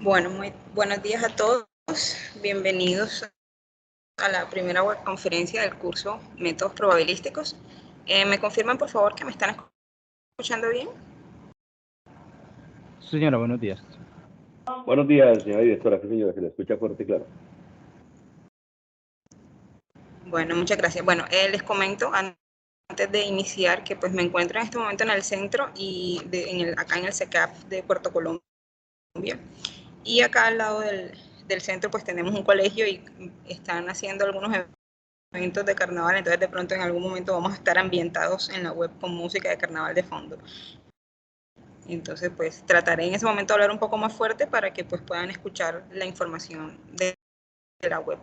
Bueno, muy buenos días a todos. Bienvenidos a la primera webconferencia del curso Métodos Probabilísticos. ¿Me confirman, por favor, que me están escuchando bien? Señora, buenos días. Buenos días, señora directora. Sí, señora, se le escucha fuerte y claro. Bueno, muchas gracias. Bueno, les comento antes de iniciar que pues me encuentro en este momento en el centro y acá en el CECAP de Puerto Colombia. Y acá al lado del centro pues tenemos un colegio y están haciendo algunos eventos de carnaval, entonces de pronto en algún momento vamos a estar ambientados en la web con música de carnaval de fondo. Entonces pues trataré en ese momento de hablar un poco más fuerte para que pues puedan escuchar la información de la web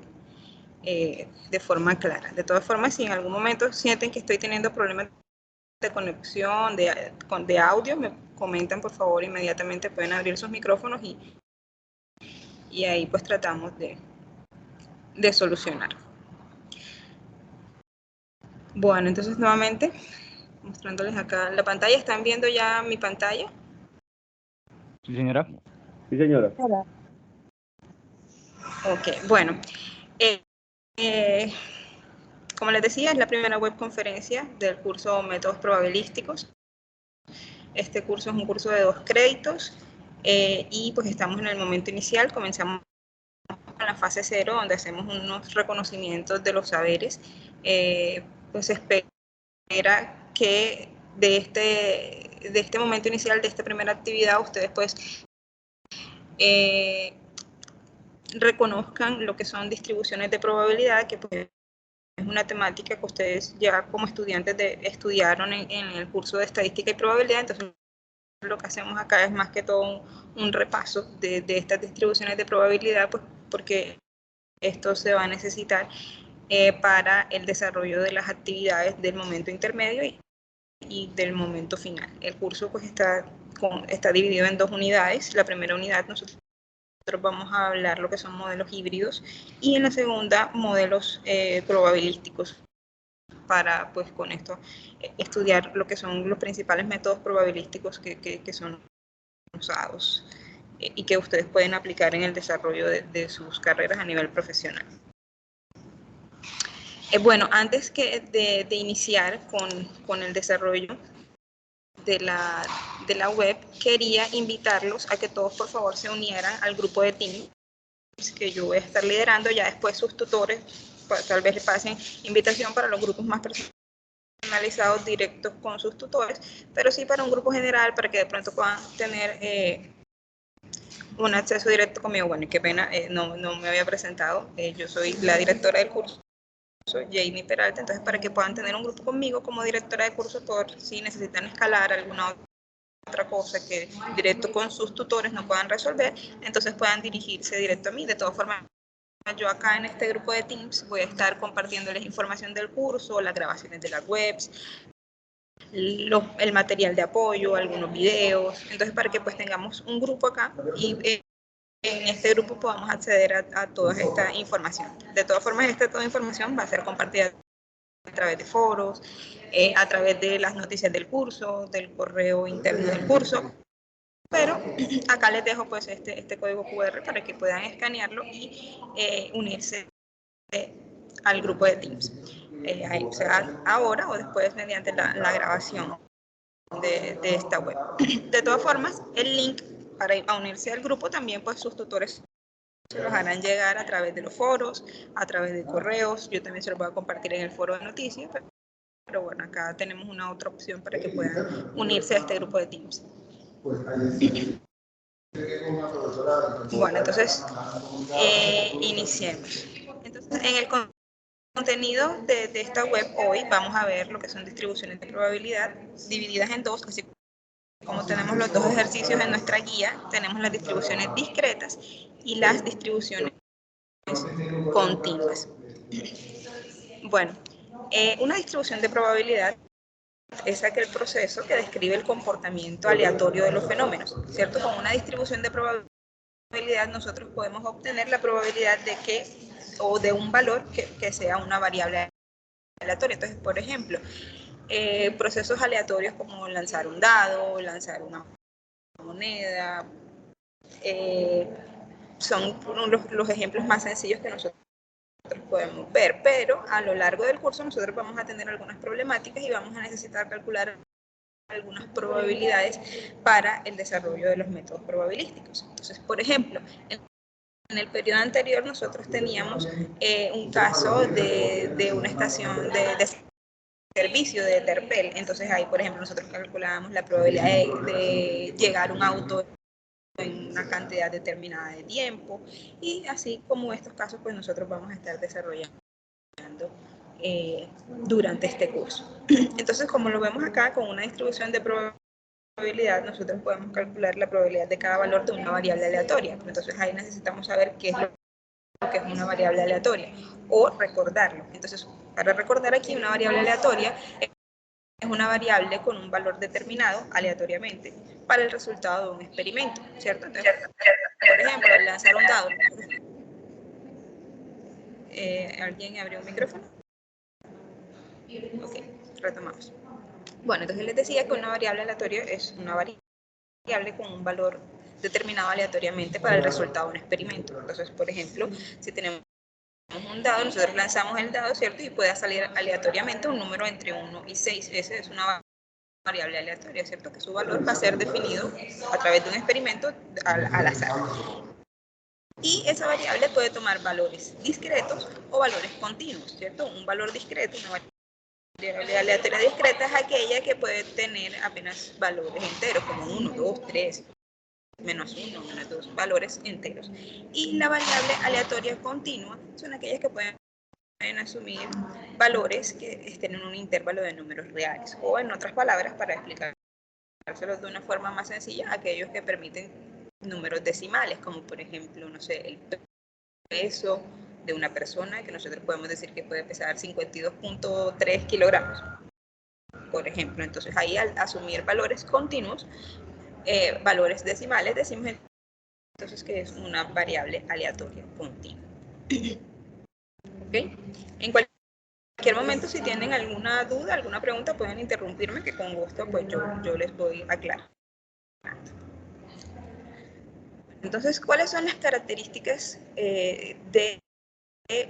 de forma clara. De todas formas, si en algún momento sienten que estoy teniendo problemas de conexión, de audio, me comentan por favor inmediatamente, pueden abrir sus micrófonos y ahí pues tratamos de solucionar. Bueno, entonces nuevamente mostrándoles acá la pantalla. ¿Están viendo ya mi pantalla? Sí, señora. Sí, señora. Hola. Ok, bueno. Como les decía, es la primera webconferencia del curso Métodos Probabilísticos. Este curso es un curso de 2 créditos y pues estamos en el momento inicial. Comenzamos con la fase 0, donde hacemos unos reconocimientos de los saberes. Pues se espera que de este momento inicial, de esta primera actividad, ustedes pues reconozcan lo que son distribuciones de probabilidad, que pues es una temática que ustedes ya como estudiantes estudiaron en el curso de estadística y probabilidad. Entonces lo que hacemos acá es más que todo un repaso de estas distribuciones de probabilidad, pues porque esto se va a necesitar para el desarrollo de las actividades del momento intermedio y del momento final. El curso pues está dividido en 2 unidades. La primera unidad nosotros vamos a hablar lo que son modelos híbridos y en la segunda modelos probabilísticos, para pues con esto estudiar lo que son los principales métodos probabilísticos que son usados y que ustedes pueden aplicar en el desarrollo de sus carreras a nivel profesional. Bueno, antes de iniciar con el desarrollo de la web, quería invitarlos a que todos por favor se unieran al grupo de Teams que yo voy a estar liderando. Ya después sus tutores tal vez le pasen invitación para los grupos más personalizados directos con sus tutores, pero sí para un grupo general, para que de pronto puedan tener un acceso directo conmigo. Bueno, y qué pena, no me había presentado, yo soy la directora del curso, soy Jamie Peralta. Entonces para que puedan tener un grupo conmigo como directora de curso, por si necesitan escalar alguna otra cosa que directo con sus tutores no puedan resolver, entonces puedan dirigirse directo a mí. De todas formas, yo acá en este grupo de Teams voy a estar compartiéndoles información del curso, las grabaciones de las webs, el material de apoyo, algunos videos. Entonces para que pues tengamos un grupo acá y en este grupo podamos acceder a toda esta información. De todas formas, toda información va a ser compartida a través de foros, a través de las noticias del curso, del correo interno del curso. Pero acá les dejo pues este código QR para que puedan escanearlo y unirse al grupo de Teams. O sea, ahora o después mediante la grabación de esta web. De todas formas, el link para unirse al grupo también pues sus tutores se los harán llegar a través de los foros, a través de correos. Yo también se los voy a compartir en el foro de noticias, pero bueno, acá tenemos una otra opción para que puedan unirse a este grupo de Teams. Bueno, entonces iniciemos. Entonces, en el contenido de esta web hoy vamos a ver lo que son distribuciones de probabilidad divididas en 2, así como tenemos los 2 ejercicios en nuestra guía. Tenemos las distribuciones discretas y las distribuciones continuas. Bueno, una distribución de probabilidad es aquel proceso que describe el comportamiento aleatorio de los fenómenos, ¿cierto? Con una distribución de probabilidad nosotros podemos obtener la probabilidad de que, o de un valor que sea una variable aleatoria. Entonces, por ejemplo, procesos aleatorios como lanzar un dado, lanzar una moneda, son los ejemplos más sencillos que nosotros podemos ver, pero a lo largo del curso nosotros vamos a tener algunas problemáticas y vamos a necesitar calcular algunas probabilidades para el desarrollo de los métodos probabilísticos. Entonces, por ejemplo, en el periodo anterior nosotros teníamos un caso de una estación de servicio de Terpel. Entonces ahí, por ejemplo, nosotros calculábamos la probabilidad de llegar un auto en una cantidad determinada de tiempo, y así como estos casos, pues nosotros vamos a estar desarrollando durante este curso. Entonces, como lo vemos acá, con una distribución de probabilidad, nosotros podemos calcular la probabilidad de cada valor de una variable aleatoria. Entonces ahí necesitamos saber qué es lo que es una variable aleatoria, o recordarlo. Entonces, para recordar aquí, una variable aleatoria es una variable con un valor determinado aleatoriamente para el resultado de un experimento, ¿cierto? Entonces, por ejemplo, al lanzar un dado, ¿alguien abrió un micrófono? Ok, retomamos. Bueno, entonces les decía que una variable aleatoria es una variable con un valor determinado aleatoriamente para el resultado de un experimento. Entonces, por ejemplo, si tenemos un dado, nosotros lanzamos el dado, ¿cierto? Y puede salir aleatoriamente un número entre 1 y 6. Esa es una variable aleatoria, ¿cierto? Que su valor va a ser definido a través de un experimento al azar. Y esa variable puede tomar valores discretos o valores continuos, ¿cierto? Un valor discreto, una variable aleatoria discreta, es aquella que puede tener apenas valores enteros, como 1, 2, 3, menos 1, menos 2, valores enteros. Y la variable aleatoria continua son aquellas que pueden asumir valores que estén en un intervalo de números reales, o en otras palabras, para explicárselos de una forma más sencilla, aquellos que permiten números decimales, como por ejemplo, no sé, el peso de una persona, que nosotros podemos decir que puede pesar 52.3 kilogramos, por ejemplo. Entonces ahí, al asumir valores continuos, valores decimales, decimos entonces que es una variable aleatoria continua. ¿Okay? En cualquier momento, si tienen alguna duda, alguna pregunta, pueden interrumpirme, que con gusto pues yo les voy a aclarar. Entonces, ¿cuáles son las características de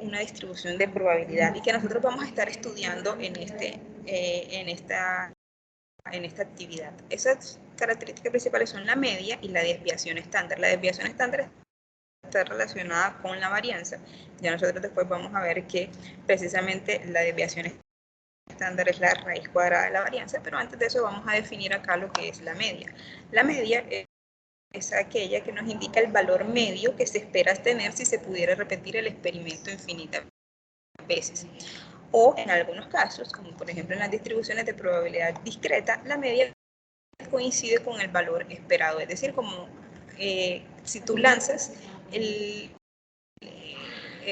una distribución de probabilidad y que nosotros vamos a estar estudiando en esta actividad? Esas características principales son la media y la desviación estándar. La desviación estándar está relacionada con la varianza. Ya nosotros después vamos a ver que precisamente la desviación estándar es la raíz cuadrada de la varianza, pero antes de eso vamos a definir acá lo que es la media. La media es aquella que nos indica el valor medio que se espera tener si se pudiera repetir el experimento infinitas veces. O en algunos casos, como por ejemplo en las distribuciones de probabilidad discreta, la media coincide con el valor esperado. Es decir, como si tú lanzas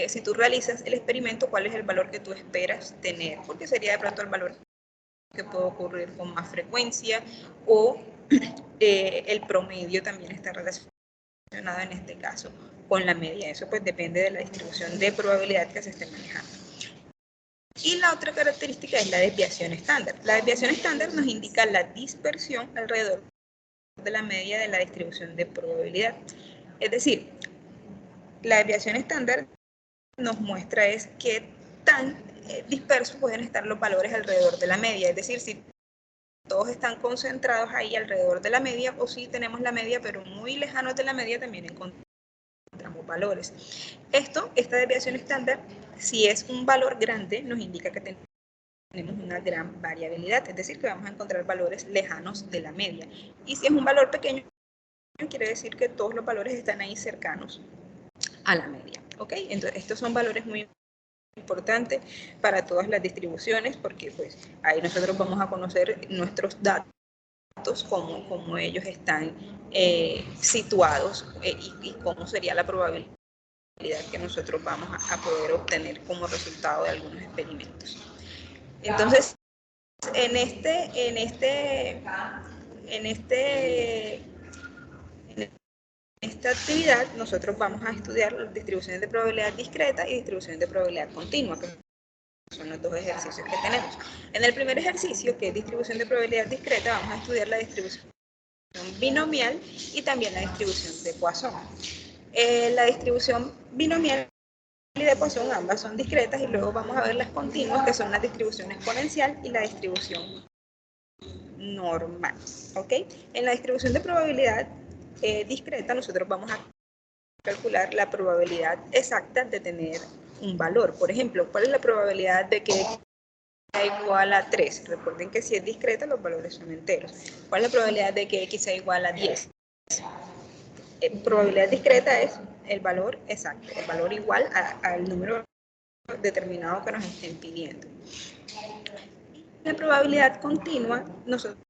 si tú realizas el experimento, ¿cuál es el valor que tú esperas tener? Porque sería de pronto el valor que puede ocurrir con más frecuencia, o el promedio también está relacionado en este caso con la media. Eso pues depende de la distribución de probabilidad que se esté manejando. Y la otra característica es la desviación estándar. La desviación estándar nos indica la dispersión alrededor de la media de la distribución de probabilidad. Es decir, la desviación estándar nos muestra es qué tan dispersos pueden estar los valores alrededor de la media. Es decir, si todos están concentrados ahí alrededor de la media, o si tenemos la media pero muy lejanos de la media, también encontramos valores. Esta desviación estándar, si es un valor grande, nos indica que tenemos una gran variabilidad, es decir, que vamos a encontrar valores lejanos de la media. Y si es un valor pequeño, quiere decir que todos los valores están ahí cercanos a la media. ¿Ok? Entonces, estos son valores muy importantes para todas las distribuciones, porque pues ahí nosotros vamos a conocer nuestros datos, cómo ellos están situados, y cómo sería la probabilidad que nosotros vamos a poder obtener como resultado de algunos experimentos. Entonces, en esta actividad nosotros vamos a estudiar las distribuciones de probabilidad discreta y distribuciones de probabilidad continua, que son los dos ejercicios que tenemos. En el primer ejercicio, que es distribución de probabilidad discreta, vamos a estudiar la distribución binomial y también la distribución de Poisson. La distribución binomial y de Poisson ambas son discretas y luego vamos a ver las continuas, que son la distribución exponencial y la distribución normal. ¿Ok? En la distribución de probabilidad discreta nosotros vamos a calcular la probabilidad exacta de tener un valor. Por ejemplo, ¿cuál es la probabilidad de que sea igual a 3? Recuerden que si es discreta los valores son enteros. ¿Cuál es la probabilidad de que x sea igual a 10? Probabilidad discreta es el valor exacto, el valor igual al número determinado que nos estén pidiendo. La probabilidad continua, nosotros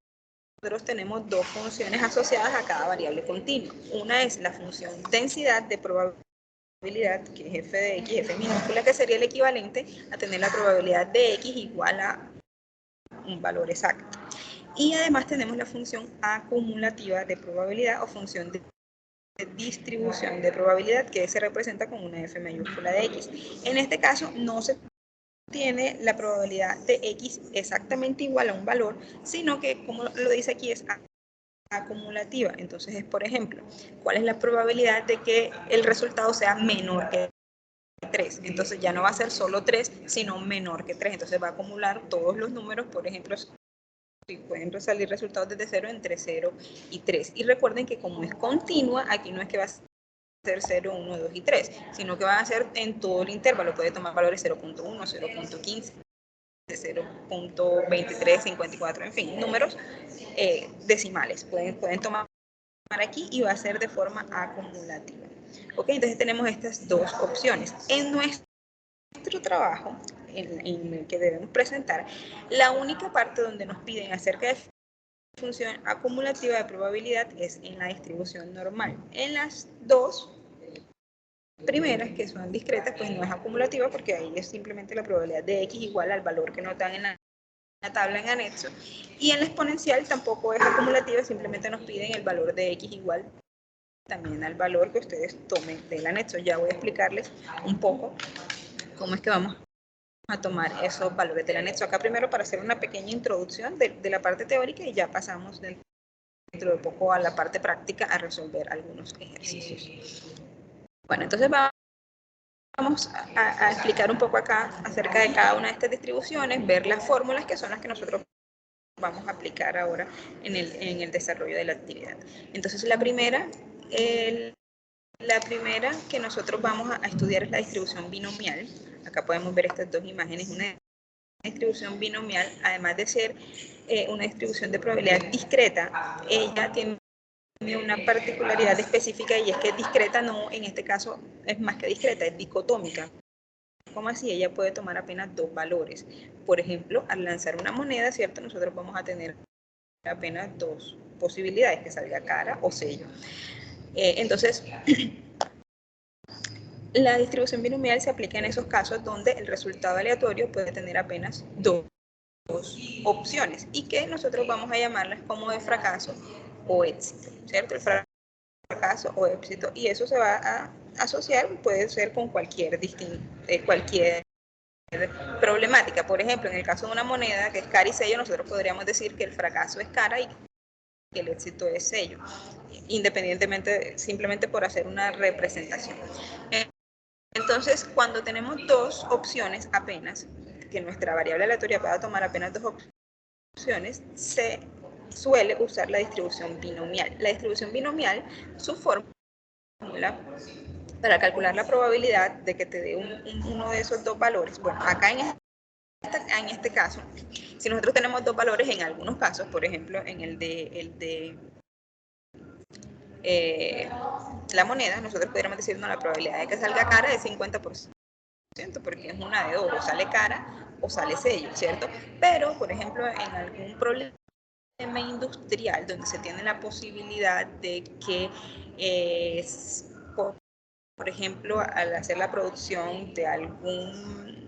tenemos dos funciones asociadas a cada variable continua. Una es la función densidad de probabilidad, que es f de x, f minúscula, que sería el equivalente a tener la probabilidad de x igual a un valor exacto. Y además tenemos la función acumulativa de probabilidad o función de distribución de probabilidad, que se representa con una f mayúscula de x. En este caso no se tiene la probabilidad de x exactamente igual a un valor, sino que, como lo dice aquí, es acumulativa. Entonces es, por ejemplo, ¿cuál es la probabilidad de que el resultado sea menor que 3? Entonces ya no va a ser solo 3, sino menor que 3. Entonces va a acumular todos los números, por ejemplo, si pueden salir resultados desde 0 entre 0 y 3. Y recuerden que como es continua, aquí no es que va a ser 0, 1, 2 y 3, sino que van a ser en todo el intervalo. Puede tomar valores 0.1, 0.15, 0.23, 54, en fin, números decimales. Pueden tomar aquí y va a ser de forma acumulativa. Ok, entonces tenemos estas dos opciones. En nuestro trabajo, en el que debemos presentar, la única parte donde nos piden acerca de función acumulativa de probabilidad es en la distribución normal. En las dos primeras, que son discretas, pues no es acumulativa porque ahí es simplemente la probabilidad de x igual al valor que nos dan en la tabla en anexo. Y en la exponencial tampoco es acumulativa, simplemente nos piden el valor de x igual también al valor que ustedes tomen del anexo. Ya voy a explicarles un poco cómo es que vamos a tomar esos valores del anexo. Acá primero para hacer una pequeña introducción de la parte teórica y ya pasamos dentro de poco a la parte práctica a resolver algunos ejercicios. Bueno, entonces vamos a explicar un poco acá acerca de cada una de estas distribuciones, ver las fórmulas que son las que nosotros vamos a aplicar ahora en el desarrollo de la actividad. Entonces la primera que nosotros vamos a estudiar es la distribución binomial. Acá podemos ver estas dos imágenes. Una distribución binomial, además de ser una distribución de probabilidad discreta, ella tiene una particularidad específica y es que es discreta, no, en este caso es más que discreta, es dicotómica. ¿Cómo así? Ella puede tomar apenas dos valores. Por ejemplo, al lanzar una moneda, ¿cierto? Nosotros vamos a tener apenas dos posibilidades, que salga cara o sello. Entonces, la distribución binomial se aplica en esos casos donde el resultado aleatorio puede tener apenas dos opciones y que nosotros vamos a llamarlas como de fracaso o éxito, ¿cierto? El fracaso o éxito, y eso se va a asociar, puede ser con cualquier problemática. Por ejemplo, en el caso de una moneda que es cara y sello, nosotros podríamos decir que el fracaso es cara y que el éxito es sello, independientemente, simplemente por hacer una representación. Entonces, cuando tenemos dos opciones apenas, que nuestra variable aleatoria pueda tomar apenas dos opciones, se suele usar la distribución binomial. La distribución binomial, su fórmula para calcular la probabilidad de que te dé uno de esos dos valores. Bueno, acá en este caso, si nosotros tenemos dos valores en algunos casos, por ejemplo, en el de la moneda, nosotros podríamos decir, no, la probabilidad de que salga cara es 50%, porque es una de dos, o sale cara o sale sello, ¿cierto? Pero, por ejemplo, en algún problema industrial donde se tiene la posibilidad de que, por ejemplo, al hacer la producción de algún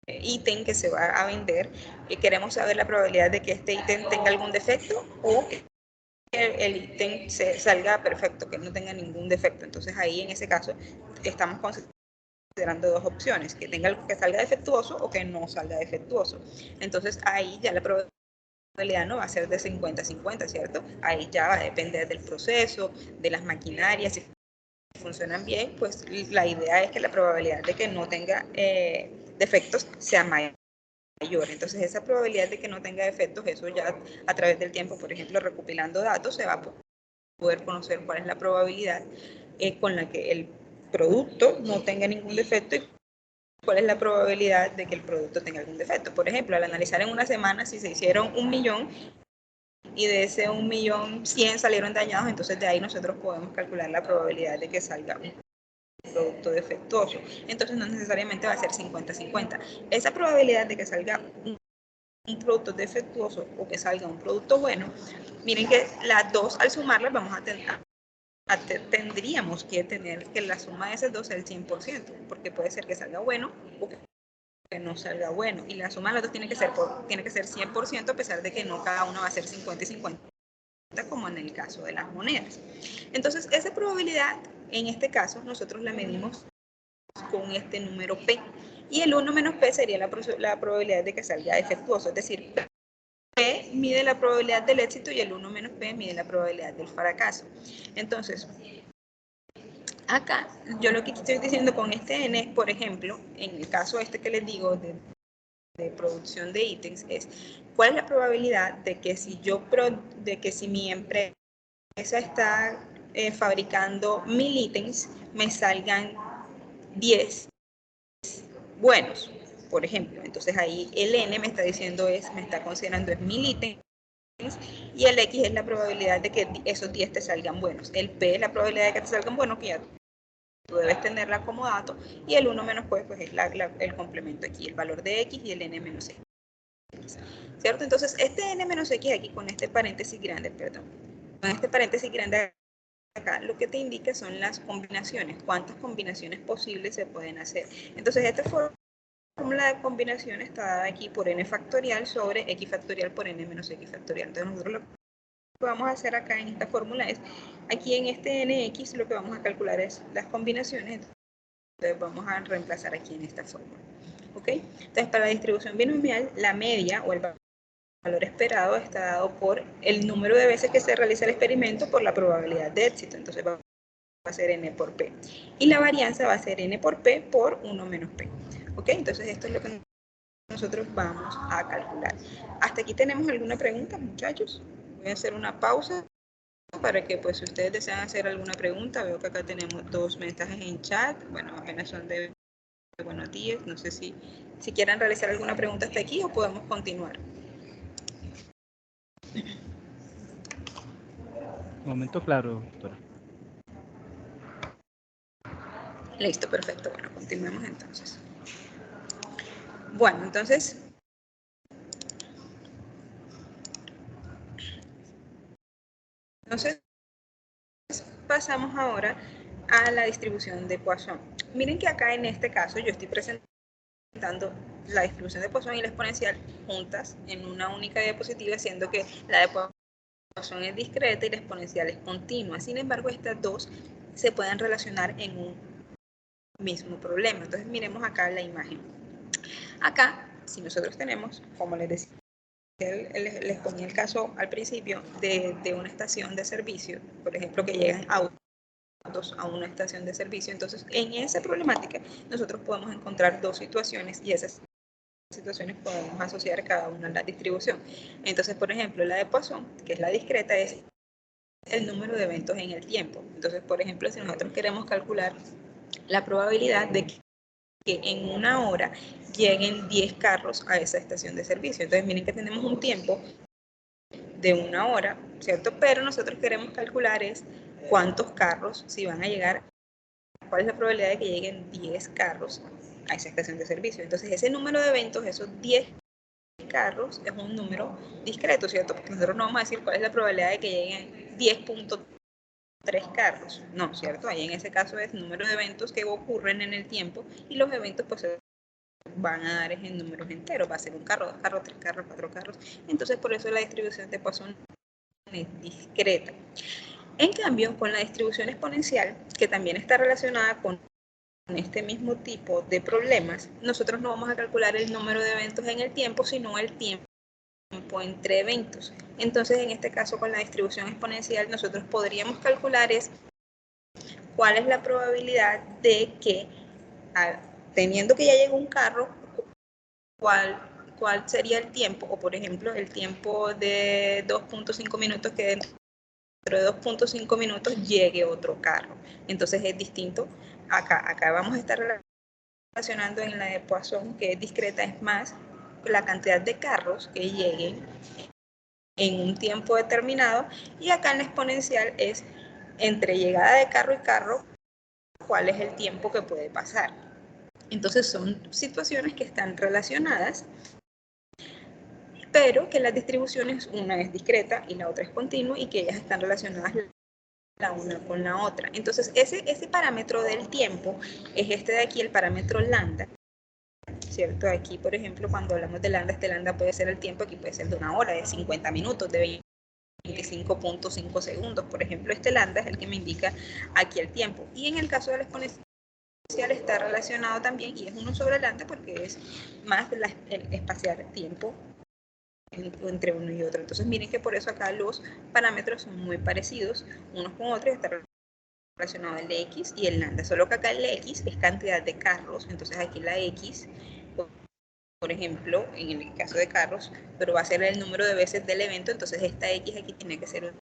ítem que se va a vender, queremos saber la probabilidad de que este ítem tenga algún defecto o que el ítem salga perfecto, que no tenga ningún defecto. Entonces ahí en ese caso estamos considerando dos opciones, que salga defectuoso o que no salga defectuoso. Entonces ahí ya la probabilidad probabilidad no va a ser de 50-50, ¿cierto? Ahí ya va a depender del proceso, de las maquinarias. Si funcionan bien, pues la idea es que la probabilidad de que no tenga defectos sea mayor. Entonces, esa probabilidad de que no tenga defectos, eso ya a través del tiempo, por ejemplo, recopilando datos, se va a poder conocer cuál es la probabilidad con la que el producto no tenga ningún defecto y cuál es la probabilidad de que el producto tenga algún defecto. Por ejemplo, al analizar en una semana, si se hicieron 1.000.000 y de ese 1.100.000 salieron dañados, entonces de ahí nosotros podemos calcular la probabilidad de que salga un producto defectuoso. Entonces no necesariamente va a ser 50-50. Esa probabilidad de que salga un producto defectuoso o que salga un producto bueno, miren que las dos al sumarlas vamos a tendríamos que tener que la suma de esas dos sea el 100%, porque puede ser que salga bueno o que no salga bueno, y la suma de las dos tiene que ser 100%, a pesar de que no cada uno va a ser 50 y 50, como en el caso de las monedas. Entonces, esa probabilidad, en este caso, nosotros la medimos con este número P, y el 1 menos P sería la probabilidad de que salga defectuoso, es decir, P mide la probabilidad del éxito y el 1 menos P mide la probabilidad del fracaso. Entonces, acá, yo lo que estoy diciendo con este N, por ejemplo, en el caso este que les digo de producción de ítems, es cuál es la probabilidad de que si mi empresa está fabricando 1.000 ítems, me salgan 10 buenos, por ejemplo. Entonces ahí el N me está diciendo me está considerando 1.000 ítems, y el X es la probabilidad de que esos 10 te salgan buenos. El P es la probabilidad de que te salgan buenos, que ya tú debes tenerla como dato, y el 1 menos pues es el complemento aquí, el valor de X y el N menos X. ¿Cierto? Entonces, este N menos X aquí con este paréntesis grande, con este paréntesis grande acá, lo que te indica son las combinaciones, cuántas combinaciones posibles se pueden hacer. Entonces, esta fórmula de combinación está dada aquí por N factorial sobre X factorial por N menos X factorial. Entonces, nosotros lo que vamos a hacer acá en esta fórmula es, aquí en este NX lo que vamos a calcular es las combinaciones, entonces vamos a reemplazar aquí en esta fórmula. ¿Ok? Entonces, para la distribución binomial, la media o el valor esperado está dado por el número de veces que se realiza el experimento por la probabilidad de éxito. Entonces va a ser N por P. Y la varianza va a ser N por P por 1 menos P. ¿Ok? Entonces esto es lo que nosotros vamos a calcular. ¿Hasta aquí tenemos alguna pregunta, muchachos? Voy a hacer una pausa para que, pues, si ustedes desean hacer alguna pregunta. Veo que acá tenemos 2 mensajes en chat. Bueno, apenas son de buenos días. No sé si quieran realizar alguna pregunta hasta aquí o podemos continuar. Momento claro, doctora. Listo, perfecto. Bueno, continuemos entonces. Bueno, entonces pasamos ahora a la distribución de Poisson. Miren que acá en este caso yo estoy presentando la distribución de Poisson y la exponencial juntas en una única diapositiva, siendo que la de Poisson es discreta y la exponencial es continua. Sin embargo, estas dos se pueden relacionar en un mismo problema. Entonces miremos acá la imagen. Acá, si nosotros tenemos, como les decía, les ponía el caso al principio de una estación de servicio, por ejemplo, que llegan autos a una estación de servicio. Entonces, en esa problemática, nosotros podemos encontrar dos situaciones y esas situaciones podemos asociar cada una a la distribución. Entonces, por ejemplo, la de Poisson, que es la discreta, es el número de eventos en el tiempo. Entonces, por ejemplo, si nosotros queremos calcular la probabilidad de que en una hora lleguen 10 carros a esa estación de servicio. Entonces, miren que tenemos un tiempo de una hora, ¿cierto? Pero nosotros queremos calcular es cuántos carros, si van a llegar, cuál es la probabilidad de que lleguen 10 carros a esa estación de servicio. Entonces, ese número de eventos, esos 10 carros, es un número discreto, ¿cierto? Porque nosotros no vamos a decir cuál es la probabilidad de que lleguen 10.3 carros. No, ¿cierto? Ahí en ese caso es número de eventos que ocurren en el tiempo y los eventos pues van a dar en números enteros, va a ser un carro, 2 carros, 3 carros, 4 carros. Entonces por eso la distribución de Poisson es discreta. En cambio, con la distribución exponencial, que también está relacionada con este mismo tipo de problemas, nosotros no vamos a calcular el número de eventos en el tiempo, sino el tiempo entre eventos. Entonces, en este caso, con la distribución exponencial, nosotros podríamos calcular cuál es la probabilidad de que, teniendo que ya llegó un carro, cuál sería el tiempo, o por ejemplo, el tiempo de 2.5 minutos, que dentro de 2.5 minutos llegue otro carro. Entonces es distinto. Acá vamos a estar relacionando en la de Poisson, que es discreta, es más la cantidad de carros que lleguen en un tiempo determinado, y acá en la exponencial es entre llegada de carro y carro, cuál es el tiempo que puede pasar. Entonces son situaciones que están relacionadas, pero que las distribuciones, una es discreta y la otra es continua, y que ellas están relacionadas la una con la otra. Entonces ese parámetro del tiempo es este de aquí, el parámetro lambda, ¿cierto? Aquí, por ejemplo, cuando hablamos de lambda, este lambda puede ser el tiempo, aquí puede ser de 1 hora, de 50 minutos, de 25.5 segundos. Por ejemplo, este lambda es el que me indica aquí el tiempo. Y en el caso de la exponencial está relacionado también, y es 1 sobre lambda porque es más el espaciar tiempo entre uno y otro. Entonces miren que por eso acá los parámetros son muy parecidos unos con otros, está relacionado el X y el lambda, solo que acá el X es cantidad de carros, entonces aquí la X, por ejemplo, en el caso de carros, pero va a ser el número de veces del evento, entonces esta X aquí tiene que ser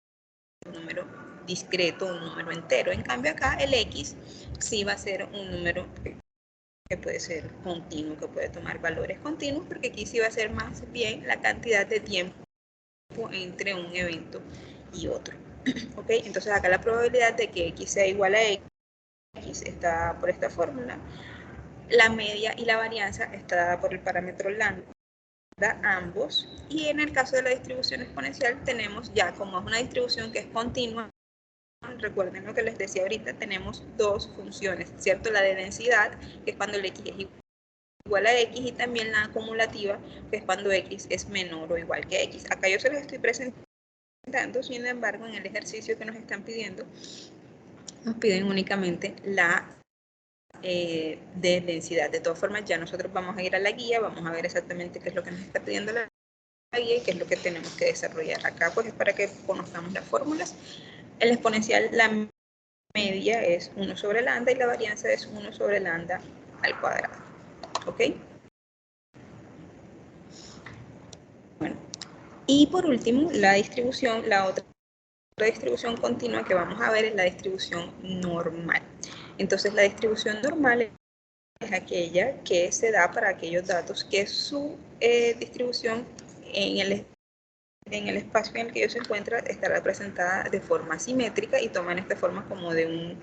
un número discreto, un número entero. En cambio acá el X sí va a ser un número que puede ser continuo, que puede tomar valores continuos, porque aquí sí va a ser más bien la cantidad de tiempo entre un evento y otro. ¿Ok? Entonces acá la probabilidad de que X sea igual a X está por esta fórmula. La media y la varianza está dada por el parámetro lambda, ambos. Y en el caso de la distribución exponencial tenemos ya, como es una distribución que es continua, recuerden lo que les decía ahorita, tenemos dos funciones, ¿cierto? La de densidad, que es cuando el X es igual a X, y también la acumulativa, que es cuando X es menor o igual que X. Acá yo se los estoy presentando, sin embargo, en el ejercicio que nos están pidiendo, nos piden únicamente la de densidad. De todas formas, ya nosotros vamos a ir a la guía, vamos a ver exactamente qué es lo que nos está pidiendo la guía y qué es lo que tenemos que desarrollar. Acá pues es para que conozcamos las fórmulas. El exponencial, la media es 1 sobre lambda y la varianza es 1 sobre lambda al cuadrado. ¿Ok? Bueno, y por último, la distribución, la otra distribución continua que vamos a ver es la distribución normal. Entonces, la distribución normal es aquella que se da para aquellos datos que su distribución en el espacio en el que ellos se encuentran está representada de forma simétrica y toman esta forma como de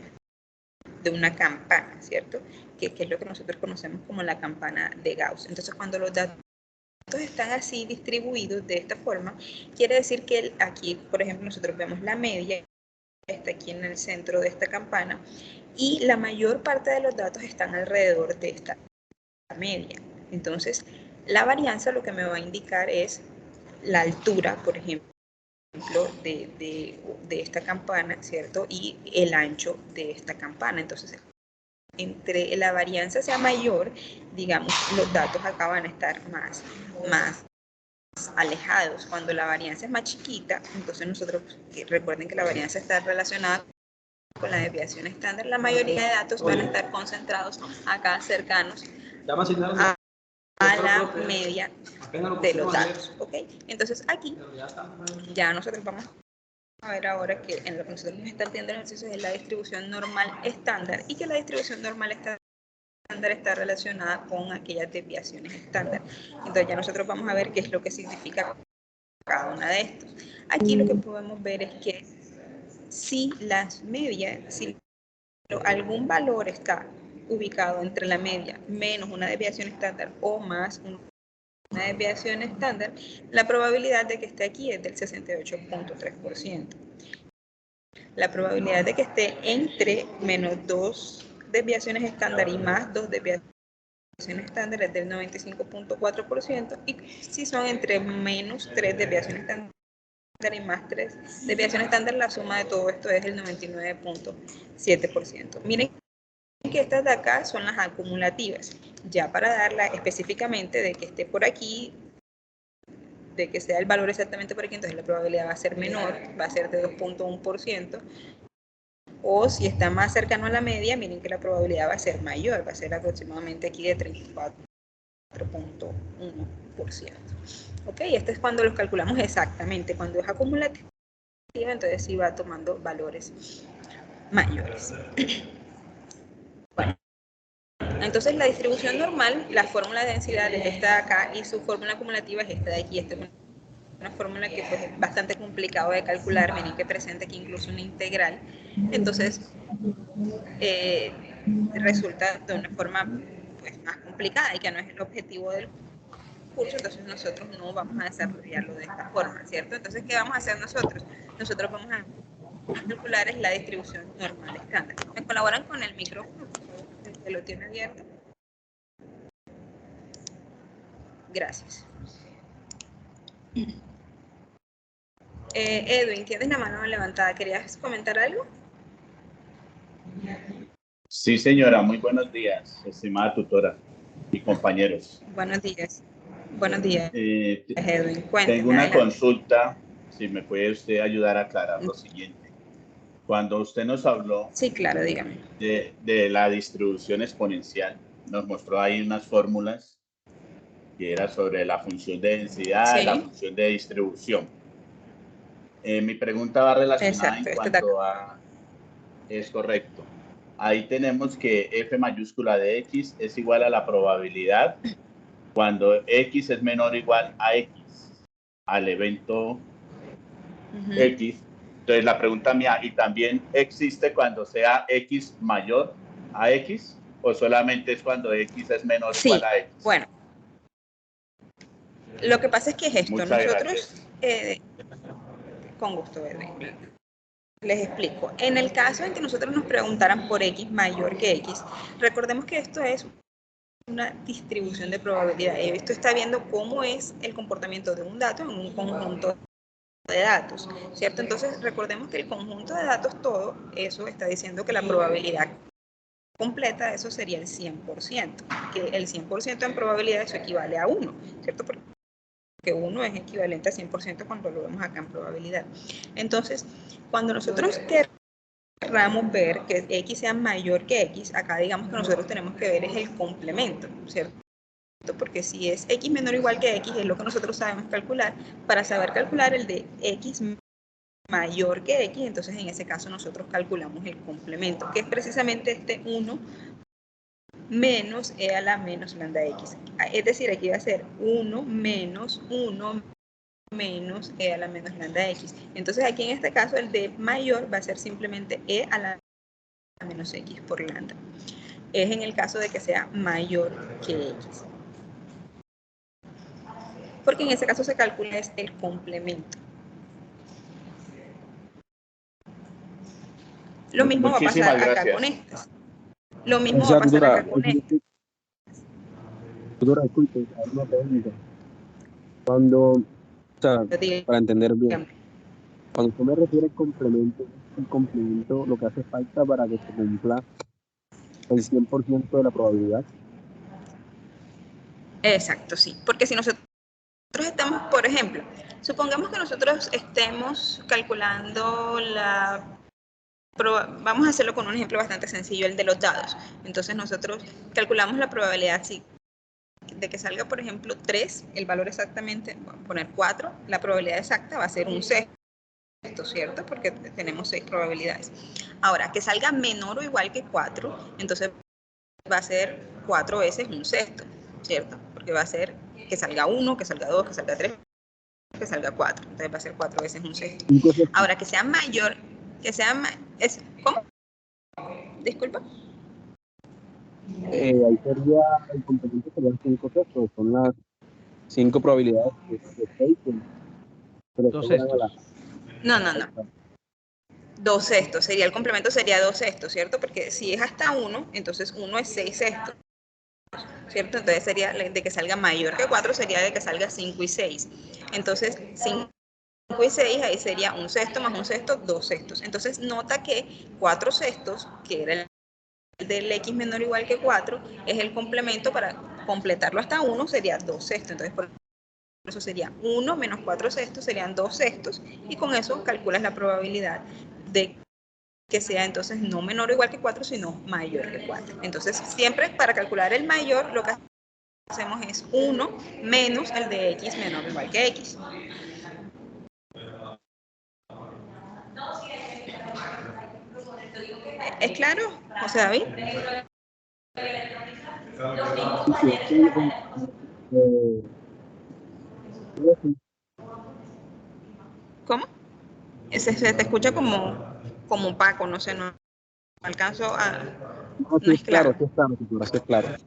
una campana, ¿cierto? Que es lo que nosotros conocemos como la campana de Gauss. Entonces, cuando los datos están así distribuidos de esta forma, quiere decir que aquí, por ejemplo, nosotros vemos la media, está aquí en el centro de esta campana, y la mayor parte de los datos están alrededor de esta media. Entonces, la varianza lo que me va a indicar es la altura, por ejemplo, de esta campana, ¿cierto? Y el ancho de esta campana. Entonces, entre la varianza sea mayor, digamos, los datos acá van a estar más alejados. Cuando la varianza es más chiquita, entonces nosotros, recuerden que la varianza está relacionada con la desviación estándar, la mayoría de datos van a estar concentrados acá cercanos a la media de los datos. ¿Ok? Entonces aquí ya nosotros vamos a ver ahora que en lo que nosotros nos están viendo el ejercicio es la distribución normal estándar, y que la distribución normal estándar está relacionada con aquellas desviaciones estándar. Entonces ya nosotros vamos a ver qué es lo que significa cada una de estos. Aquí lo que podemos ver es que si las medias, si algún valor está ubicado entre la media menos una desviación estándar o más una desviación estándar, la probabilidad de que esté aquí es del 68.3%. La probabilidad de que esté entre menos 2 desviaciones estándar y más 2 desviaciones estándar es del 95.4%, y si son entre menos 3 desviaciones estándar y más 3 desviaciones estándar, la suma de todo esto es el 99.7%. Miren que estas de acá son las acumulativas. Ya para darla específicamente de que esté por aquí, de que sea el valor exactamente por aquí, entonces la probabilidad va a ser menor, va a ser de 2.1%. O si está más cercano a la media, miren que la probabilidad va a ser mayor, va a ser aproximadamente aquí de 34.1%. ¿Ok? Esto es cuando los calculamos exactamente. Cuando es acumulativa, entonces sí va tomando valores mayores. Bueno, entonces la distribución normal, la fórmula de densidad es esta de acá y su fórmula acumulativa es esta de aquí. Esta es una fórmula que pues, es bastante complicado de calcular, miren que presenta aquí incluso una integral. Entonces, resulta de una forma pues, más complicada y que no es el objetivo del curso, entonces nosotros no vamos a desarrollarlo de esta forma, ¿cierto? Entonces, ¿qué vamos a hacer nosotros? Nosotros vamos a calcular es la distribución normal estándar. ¿Me colaboran con el micrófono, por favor? El que lo tiene abierto. Gracias. Edwin, tienes la mano levantada. ¿Querías comentar algo? Sí, señora. Muy buenos días, estimada tutora y compañeros. Buenos días. Buenos días, Edwin. Cuénteme, Tengo una adelante. consulta, si me puede usted ayudar a aclarar lo siguiente. Cuando usted nos habló Sí, claro, dígame. de la distribución exponencial, nos mostró ahí unas fórmulas que era sobre la función de densidad, Sí. la función de distribución. Mi pregunta va relacionada Exacto, en cuanto a... Es correcto. Ahí tenemos que F mayúscula de X es igual a la probabilidad cuando X es menor o igual a X, al evento X. Entonces la pregunta mía, ¿y también existe cuando sea X mayor a X o solamente es cuando X es menor o igual a X? Bueno. Lo que pasa es que es esto. Muchas Nosotros, con gusto, Edwin. Les explico. En el caso en que nosotros nos preguntaran por X mayor que X, recordemos que esto es una distribución de probabilidad. Esto está viendo cómo es el comportamiento de un dato en un conjunto de datos, ¿cierto? Entonces, recordemos que el conjunto de datos, todo eso está diciendo que la probabilidad completa, eso sería el 100%, que el 100% en probabilidad eso equivale a 1, ¿cierto? Porque 1 es equivalente a 100% cuando lo vemos acá en probabilidad. Entonces, cuando nosotros querramos ver que X sea mayor que X, acá digamos que nosotros tenemos que ver es el complemento, ¿cierto? Porque si es X menor o igual que X, es lo que nosotros sabemos calcular. Para saber calcular el de X mayor que X, entonces en ese caso nosotros calculamos el complemento, que es precisamente este 1 menos e a la menos lambda x. Es decir, aquí va a ser 1 menos 1 menos e a la menos lambda x. Entonces aquí en este caso el de mayor va a ser simplemente e a la menos x por lambda. Es en el caso de que sea mayor que x. Porque en ese caso se calcula es el complemento. Lo mismo va a pasar acá con estas. Lo mismo va a pasar acá con estas. Tutora, disculpe, una pregunta. Cuando, o sea, para entender bien, cuando usted me refiere al complemento, el complemento lo que hace falta para que se cumpla el 100% de la probabilidad. Exacto, sí. Porque si nosotros estamos, por ejemplo, supongamos que nosotros estemos calculando vamos a hacerlo con un ejemplo bastante sencillo, el de los dados. Entonces nosotros calculamos la probabilidad de que salga, por ejemplo, 3, el valor exactamente, vamos a poner 4, la probabilidad exacta va a ser un sexto, ¿cierto? Porque tenemos 6 probabilidades. Ahora, que salga menor o igual que 4, entonces va a ser 4 veces un sexto, ¿cierto? Porque va a ser que salga 1, que salga 2, que salga 3, que salga 4. Entonces va a ser 4 veces un sexto. Ahora, que sea mayor, ¿cómo? Disculpa. Ahí sería, el complemento serían 5 sextos, son las 5 probabilidades de 6 que le 2 sobran a la... sextos. No. 2 sextos, sería el complemento sería 2 sextos, ¿cierto? Porque si es hasta 1, entonces 1 es 6 sextos, ¿cierto? Entonces sería de que salga mayor que 4, sería de que salga 5 y 6. Entonces 5 y 6, ahí sería un sexto más un sexto, 2 sextos. Entonces nota que 4 sextos, que era el del X menor o igual que 4, es el complemento para completarlo hasta 1, sería 2 sextos. Entonces por eso sería 1 menos 4 sextos, serían 2 sextos, y con eso calculas la probabilidad de que sea entonces no menor o igual que 4, sino mayor que 4. Entonces, siempre para calcular el mayor, lo que hacemos es 1 menos el de x menor o igual que x. ¿Es claro, José David? ¿Cómo? Se te escucha como opaco, no sé, no alcanzo a... No es claro, sí es claro.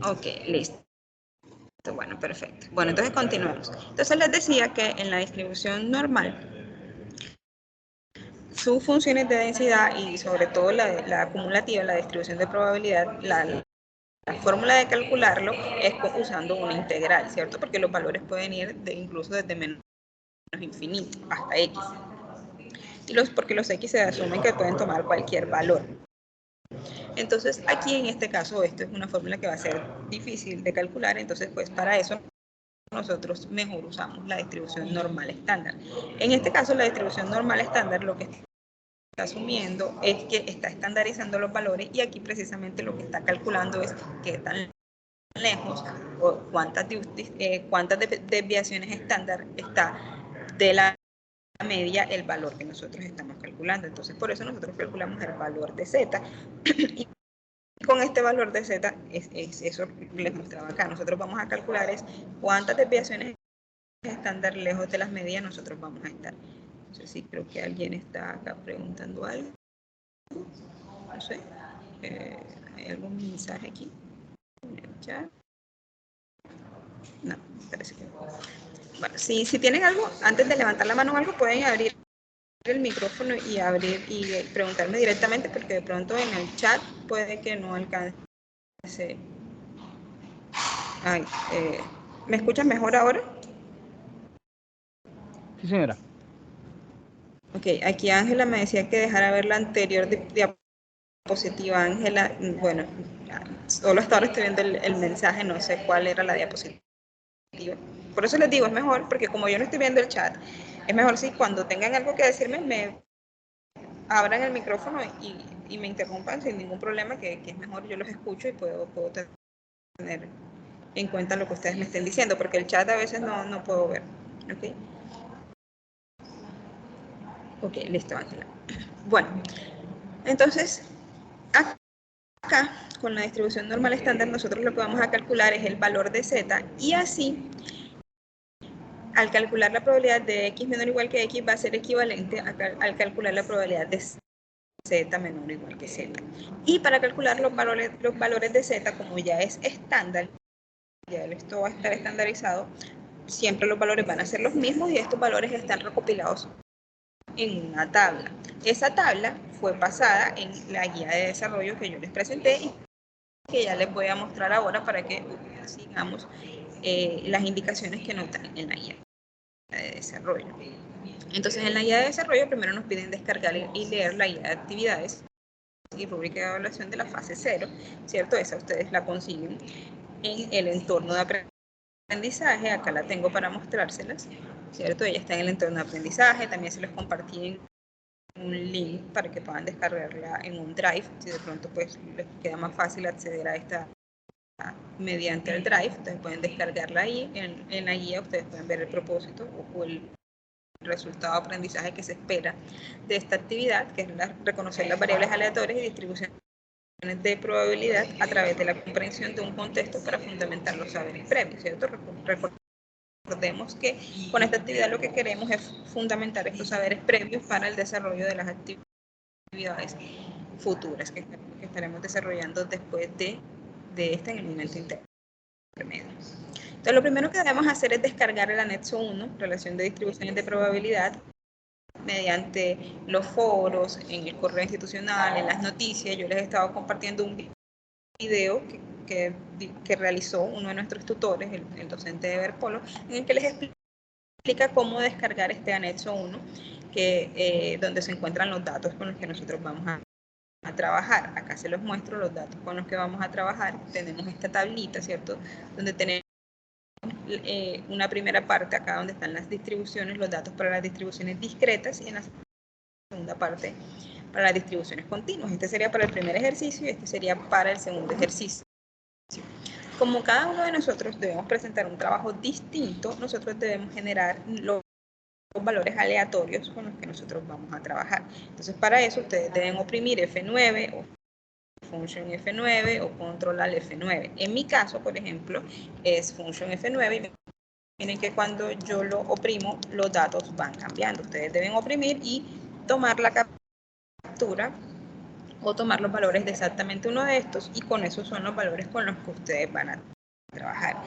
Ok, listo. Bueno, perfecto. Bueno, entonces continuemos. Entonces les decía que en la distribución normal, sus funciones de densidad y sobre todo la acumulativa, la distribución de probabilidad, la fórmula de calcularlo es usando una integral, ¿cierto? Porque los valores pueden ir incluso desde menos infinito hasta x. Porque los x se asumen que pueden tomar cualquier valor. Entonces, aquí en este caso, esto es una fórmula que va a ser difícil de calcular, entonces, pues para eso nosotros mejor usamos la distribución normal estándar. En este caso, la distribución normal estándar lo que está asumiendo es que está estandarizando los valores y aquí precisamente lo que está calculando es qué tan lejos o cuántas desviaciones estándar está de la media el valor que nosotros estamos calculando. Entonces, por eso nosotros calculamos el valor de z y con este valor de z es eso que les mostraba acá. Nosotros vamos a calcular es cuántas desviaciones estándar lejos de las medias nosotros vamos a estar. No sé si creo que alguien está acá preguntando algo. No sé. ¿Hay algún mensaje aquí en el chat? No, parece que no. Bueno, si tienen algo, antes de levantar la mano o algo, pueden abrir el micrófono y abrir y preguntarme directamente, porque de pronto en el chat puede que no alcance. Ay, ¿me escuchan mejor ahora? Sí, señora. Ok, aquí Ángela me decía que dejara ver la anterior diapositiva. Ángela, bueno, solo hasta ahora estoy viendo el mensaje, no sé cuál era la diapositiva. Por eso les digo, es mejor, porque como yo no estoy viendo el chat, es mejor si cuando tengan algo que decirme, me abran el micrófono y me interrumpan sin ningún problema, que es mejor, yo los escucho y puedo tener en cuenta lo que ustedes me estén diciendo, porque el chat a veces no puedo ver. ¿Ok? Ok, listo, Ángela. Bueno, entonces, acá, con la distribución normal estándar, nosotros lo que vamos a calcular es el valor de z, y así, al calcular la probabilidad de x menor o igual que x, va a ser equivalente al calcular la probabilidad de z menor o igual que z. Y para calcular los valores de z, como ya es estándar, ya esto va a estar estandarizado, siempre los valores van a ser los mismos y estos valores están recopilados en una tabla. Esa tabla fue pasada en la guía de desarrollo que yo les presenté y que ya les voy a mostrar ahora para que sigamos las indicaciones que notan en la guía de desarrollo. Entonces, en la guía de desarrollo primero nos piden descargar y leer la guía de actividades y rúbrica de evaluación de la fase 0, ¿cierto? Esa ustedes la consiguen en el entorno de aprendizaje. Acá la tengo para mostrárselas, ¿cierto? Ella está en el entorno de aprendizaje, también se les compartí un link para que puedan descargarla en un drive, si de pronto pues les queda más fácil acceder a esta mediante el drive, ustedes pueden descargarla ahí, en la guía ustedes pueden ver el propósito o el resultado de aprendizaje que se espera de esta actividad, que es reconocer las variables aleatorias y distribuciones de probabilidad a través de la comprensión de un contexto para fundamentar los saberes previos, ¿cierto? Recordemos que con esta actividad lo que queremos es fundamentar estos saberes previos para el desarrollo de las actividades futuras que estaremos desarrollando después de esta en el momento intermedio. Entonces, lo primero que debemos hacer es descargar el anexo 1, relación de distribuciones de probabilidad, mediante los foros, en el correo institucional, en las noticias. Yo les he estado compartiendo un video que realizó uno de nuestros tutores, el docente de Verpolo, en el que les explica cómo descargar este anexo 1, donde se encuentran los datos con los que nosotros vamos a trabajar. Acá se los muestro los datos con los que vamos a trabajar. Tenemos esta tablita, ¿cierto? Donde tenemos una primera parte acá donde están las distribuciones, los datos para las distribuciones discretas, y en la segunda parte para las distribuciones continuas. Este sería para el primer ejercicio y este sería para el segundo ejercicio. Como cada uno de nosotros debemos presentar un trabajo distinto, nosotros debemos generar los valores aleatorios con los que nosotros vamos a trabajar. Entonces, para eso ustedes deben oprimir F9 o function F9 o control al F9. En mi caso, por ejemplo, es function F9 y miren que cuando yo lo oprimo, los datos van cambiando. Ustedes deben oprimir y tomar la captura o tomar los valores de exactamente uno de estos, y con esos son los valores con los que ustedes van a trabajar.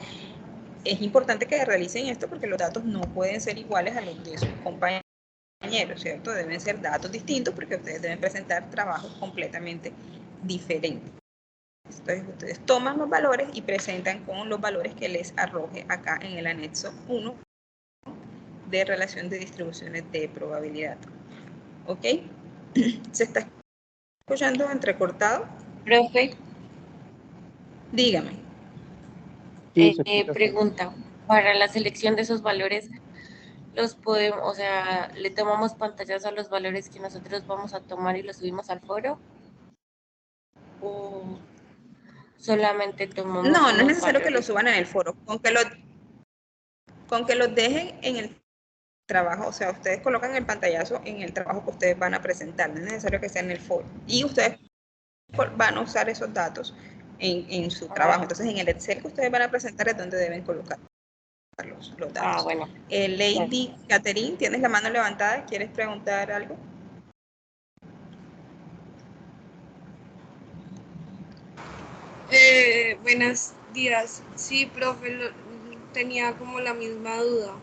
Es importante que realicen esto porque los datos no pueden ser iguales a los de sus compañeros, ¿cierto? Deben ser datos distintos porque ustedes deben presentar trabajos completamente diferentes. Entonces ustedes toman los valores y presentan con los valores que les arroje acá en el anexo 1 de relación de distribuciones de probabilidad. ¿Ok? ¿Se está escuchando entrecortado? Profe, Dígame. Sí, se escucha. pregunta, para la selección de esos valores, los podemos, o sea, le tomamos pantallas a los valores que nosotros vamos a tomar y los subimos al foro, o solamente tomamos No, no es unos necesario que lo valores. suban en el foro. Con que los dejen en el trabajo, o sea, ustedes colocan el pantallazo en el trabajo que ustedes van a presentar, no es necesario que sea en el foro. Y ustedes van a usar esos datos en su trabajo. Entonces, en el Excel que ustedes van a presentar es donde deben colocar los datos. Ah, bueno. Lady Catherine, ¿tienes la mano levantada? ¿Quieres preguntar algo? Buenos días. Sí, profe, tenía como la misma duda.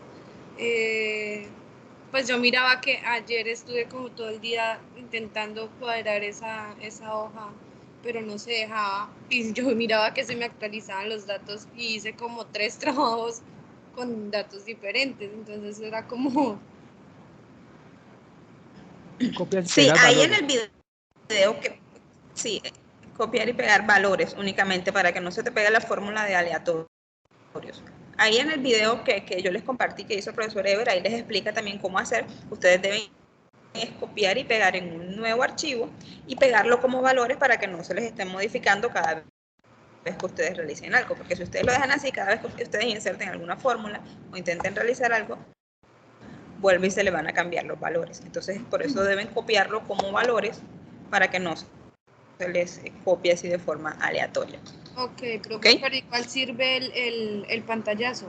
Pues yo miraba que ayer estuve como todo el día intentando cuadrar esa hoja, pero no se dejaba. Y yo miraba que se me actualizaban los datos y hice como 3 trabajos con datos diferentes. Entonces era como... Copias y Sí, pegar ahí en valores. el video que... Sí, copiar y pegar valores únicamente para que no se te pegue la fórmula de aleatorios. Ahí en el video que yo les compartí que hizo el profesor Ever, ahí les explica también cómo hacer. Ustedes deben copiar y pegar en un nuevo archivo y pegarlo como valores para que no se les esté modificando cada vez que ustedes realicen algo, porque si ustedes lo dejan así, cada vez que ustedes inserten alguna fórmula o intenten realizar algo, vuelve y se le van a cambiar los valores. Entonces, por eso deben copiarlo como valores para que no se les copie así de forma aleatoria. Ok, profe, pero igual sirve el pantallazo.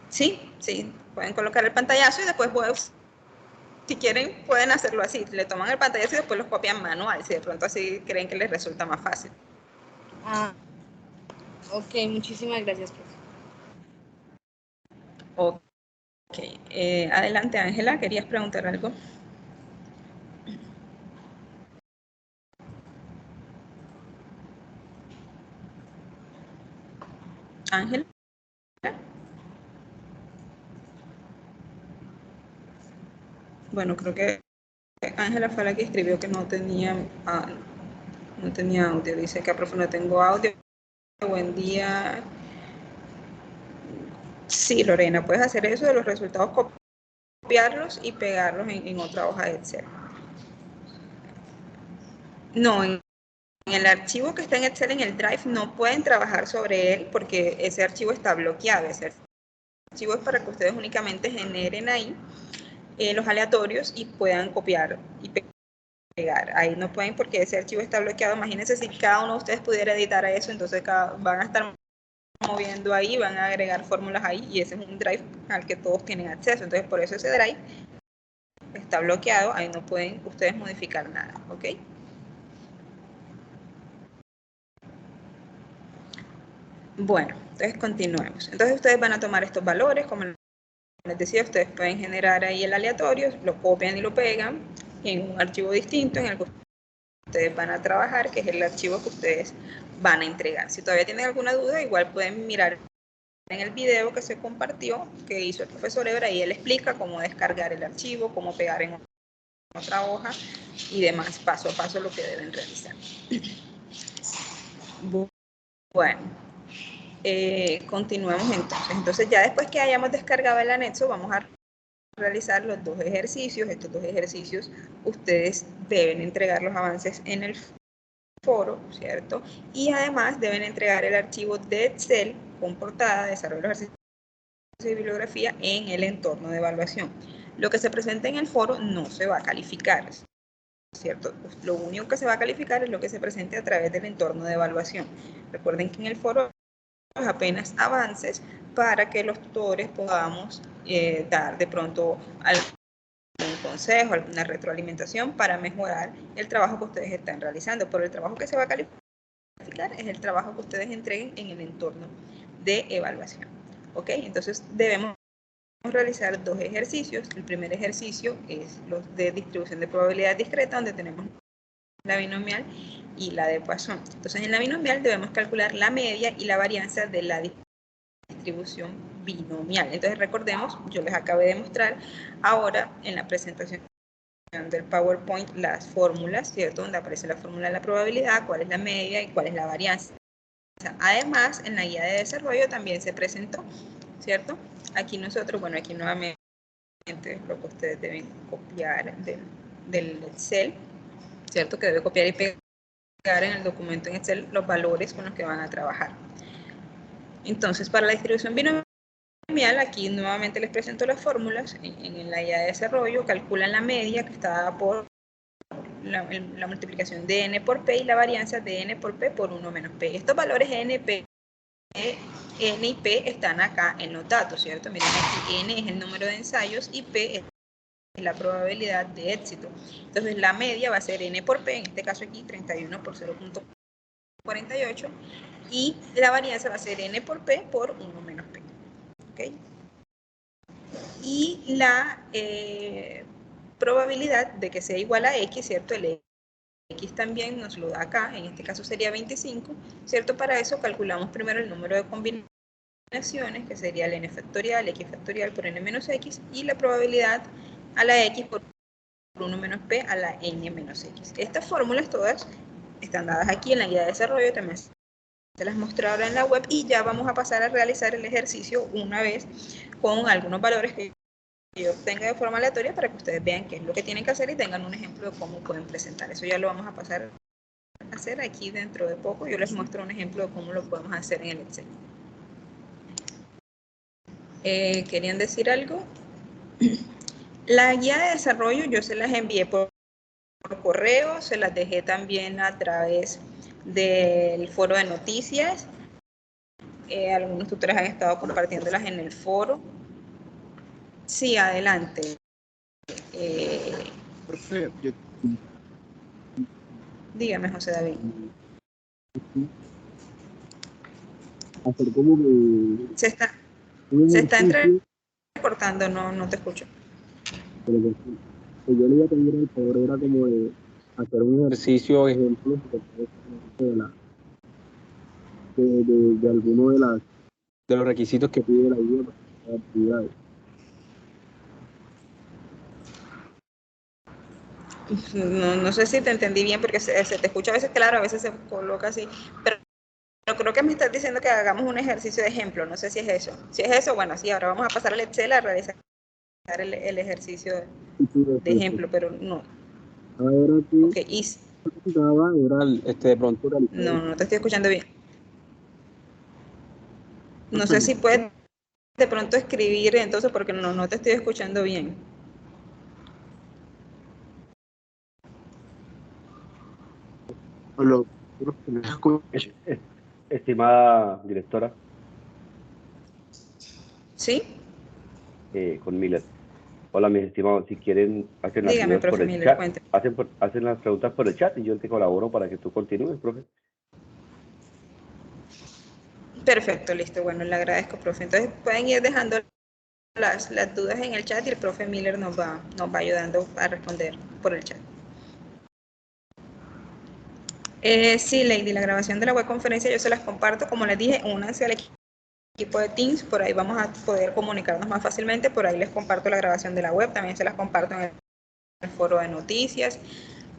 Sí, sí, pueden colocar el pantallazo y después si quieren pueden hacerlo así, le toman el pantallazo y después los copian manual, si de pronto así creen que les resulta más fácil. Ah, ok, muchísimas gracias, profe. Ok, adelante Ángela, ¿querías preguntar algo? Ángela. Bueno, creo que Ángela fue la que escribió que no tenía audio. Dice que profe, no tengo audio. Buen día. Sí, Lorena, puedes hacer eso de los resultados, copiarlos y pegarlos en otra hoja de Excel. No, en el archivo que está en Excel, en el Drive, no pueden trabajar sobre él porque ese archivo está bloqueado. Ese archivo es para que ustedes únicamente generen ahí los aleatorios y puedan copiar y pegar. Ahí no pueden porque ese archivo está bloqueado. Imagínense si cada uno de ustedes pudiera editar a eso, entonces van a estar moviendo ahí, van a agregar fórmulas ahí y ese es un Drive al que todos tienen acceso. Entonces, por eso ese Drive está bloqueado. Ahí no pueden ustedes modificar nada, ¿ok? Bueno, entonces continuemos. Entonces ustedes van a tomar estos valores, como les decía, ustedes pueden generar ahí el aleatorio, lo copian y lo pegan en un archivo distinto en el que ustedes van a trabajar, que es el archivo que ustedes van a entregar. Si todavía tienen alguna duda, igual pueden mirar en el video que se compartió, que hizo el profesor Ebra, y él explica cómo descargar el archivo, cómo pegar en otra hoja y demás, paso a paso lo que deben realizar. Bueno, continuemos entonces. Entonces ya después que hayamos descargado el anexo, vamos a realizar los dos ejercicios. Estos dos ejercicios ustedes deben entregar los avances en el foro, ¿cierto? Y además deben entregar el archivo de Excel con portada, desarrollo de ejercicios de bibliografía en el entorno de evaluación. Lo que se presenta en el foro no se va a calificar, ¿cierto? Lo único que se va a calificar es lo que se presente a través del entorno de evaluación. Recuerden que en el foro apenas avances para que los tutores podamos dar de pronto algún consejo, alguna retroalimentación para mejorar el trabajo que ustedes están realizando. Pero el trabajo que se va a calificar es el trabajo que ustedes entreguen en el entorno de evaluación. ¿Ok? Entonces debemos realizar dos ejercicios. El primer ejercicio es los de distribución de probabilidad discreta, donde tenemos la binomial y la de Poisson. Entonces en la binomial debemos calcular la media y la varianza de la distribución binomial. Entonces recordemos, yo les acabé de mostrar ahora en la presentación del PowerPoint las fórmulas, ¿cierto? Donde aparece la fórmula de la probabilidad, cuál es la media y cuál es la varianza. Además, en la guía de desarrollo también se presentó, ¿cierto? Aquí nosotros, bueno, aquí nuevamente lo que ustedes deben copiar del Excel, ¿cierto? Que debe copiar y pegar en el documento en Excel los valores con los que van a trabajar. Entonces, para la distribución binomial, aquí nuevamente les presento las fórmulas. En la guía de desarrollo calculan la media, que está dada por la multiplicación de n por p y la varianza de n por p por 1 menos p. Estos valores n y p están acá en los datos, ¿cierto? Miren aquí, n es el número de ensayos y p es la probabilidad de éxito. Entonces la media va a ser n por p, en este caso aquí 31 por 0.48, y la varianza va a ser n por p por 1 menos p. ¿Okay? Y la probabilidad de que sea igual a x, ¿cierto? El x también nos lo da acá, en este caso sería 25, ¿cierto? Para eso calculamos primero el número de combinaciones, que sería el n factorial, x factorial por n menos x, y la probabilidad a la x por 1 menos p a la n menos x. Estas fórmulas todas están dadas aquí en la guía de desarrollo, también se las mostré ahora en la web, y ya vamos a pasar a realizar el ejercicio una vez con algunos valores que yo obtenga de forma aleatoria para que ustedes vean qué es lo que tienen que hacer y tengan un ejemplo de cómo pueden presentar. Eso ya lo vamos a pasar a hacer aquí dentro de poco. Yo les muestro un ejemplo de cómo lo podemos hacer en el Excel. ¿Querían decir algo? La guía de desarrollo yo se las envié por correo, se las dejé también a través del foro de noticias. Algunos tutores han estado compartiéndolas en el foro. Sí, adelante. Profe, Dígame, José David. hacer como que Se está entrecortando, no te escucho. pero que yo le iba a pedir al favor era como de hacer un ejercicio, ejemplo, de alguno de los requisitos que pide la guía para las actividades. No sé si te entendí bien porque se te escucha a veces claro, a veces se coloca así, pero creo que me estás diciendo que hagamos un ejercicio de ejemplo, no sé si es eso. Si es eso, bueno, sí, ahora vamos a pasar al Excel a realizar el ejercicio de ejemplo, pero no. Ahora que Ok, era de pronto realizar. No te estoy escuchando bien. No sé si puedes de pronto escribir entonces porque no te estoy escuchando bien. Estimada directora. ¿Sí? Con Miller. Hola, mis estimados. Si quieren, hacen las Dígame, dudas por profe el Miller, chat. cuente. Hacen las preguntas por el chat y yo te colaboro para que tú continúes, profe. Perfecto, listo. Bueno, le agradezco, profe. Entonces pueden ir dejando las dudas en el chat y el profe Miller nos va ayudando a responder por el chat. Sí, Lady, la grabación de la web conferencia yo se las comparto. Como les dije, únanse al equipo de Teams, por ahí vamos a poder comunicarnos más fácilmente. Por ahí les comparto la grabación de la web, también se las comparto en el foro de noticias.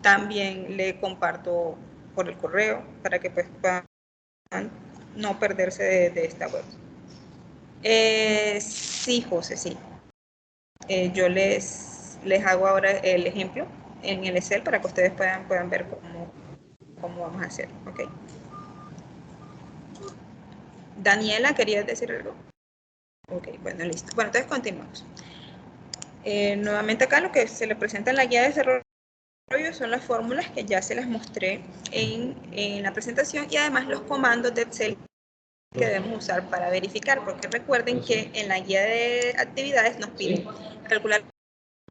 También le comparto por el correo para que pues puedan no perderse de esta web. Sí, José, sí. Yo les hago ahora el ejemplo en el Excel para que ustedes puedan ver cómo vamos a hacer, ¿ok? Daniela, ¿querías decir algo? Ok, bueno, listo. Bueno, entonces continuamos. Nuevamente acá lo que se le presenta en la guía de desarrollo son las fórmulas que ya se las mostré en la presentación y además los comandos de Excel que debemos usar para verificar, porque recuerden que en la guía de actividades nos piden calcular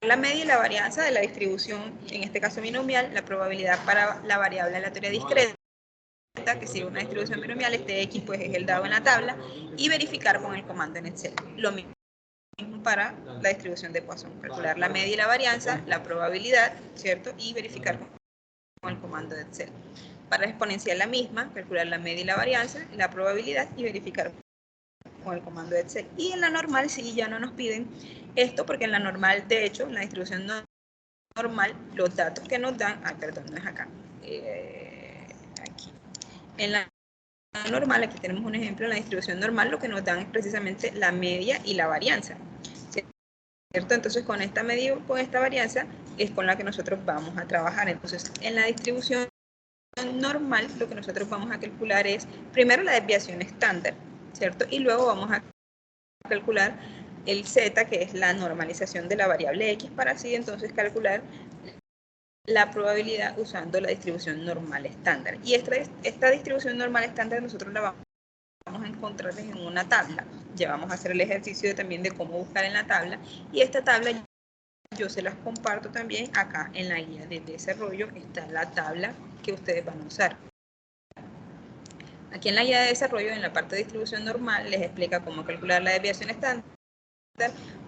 la media y la varianza de la distribución, en este caso binomial, la probabilidad para la variable aleatoria discreta, que si una distribución binomial, este X pues es el dado en la tabla, y verificar con el comando en Excel. Lo mismo para la distribución de Poisson, calcular la media y la varianza, la probabilidad, ¿cierto? Y verificar con el comando de Excel. Para la exponencial la misma, calcular la media y la varianza, la probabilidad y verificar con el comando de Excel. Y en la normal sí ya no nos piden esto, porque en la normal, de hecho, en la distribución normal, los datos que nos dan, perdón, no es acá, aquí. En la normal, aquí tenemos un ejemplo, en la distribución normal lo que nos dan es precisamente la media y la varianza, ¿cierto? Entonces con esta media, con esta varianza, es con la que nosotros vamos a trabajar. Entonces en la distribución normal, lo que nosotros vamos a calcular es, primero la desviación estándar, ¿cierto? Y luego vamos a calcular el z, que es la normalización de la variable x, para así entonces calcular la probabilidad usando la distribución normal estándar. Y esta distribución normal estándar nosotros la vamos a encontrar en una tabla. Ya vamos a hacer el ejercicio también de cómo buscar en la tabla. Y esta tabla yo se las comparto también acá en la guía de desarrollo. Está la tabla que ustedes van a usar. Aquí en la guía de desarrollo, en la parte de distribución normal, les explica cómo calcular la desviación estándar,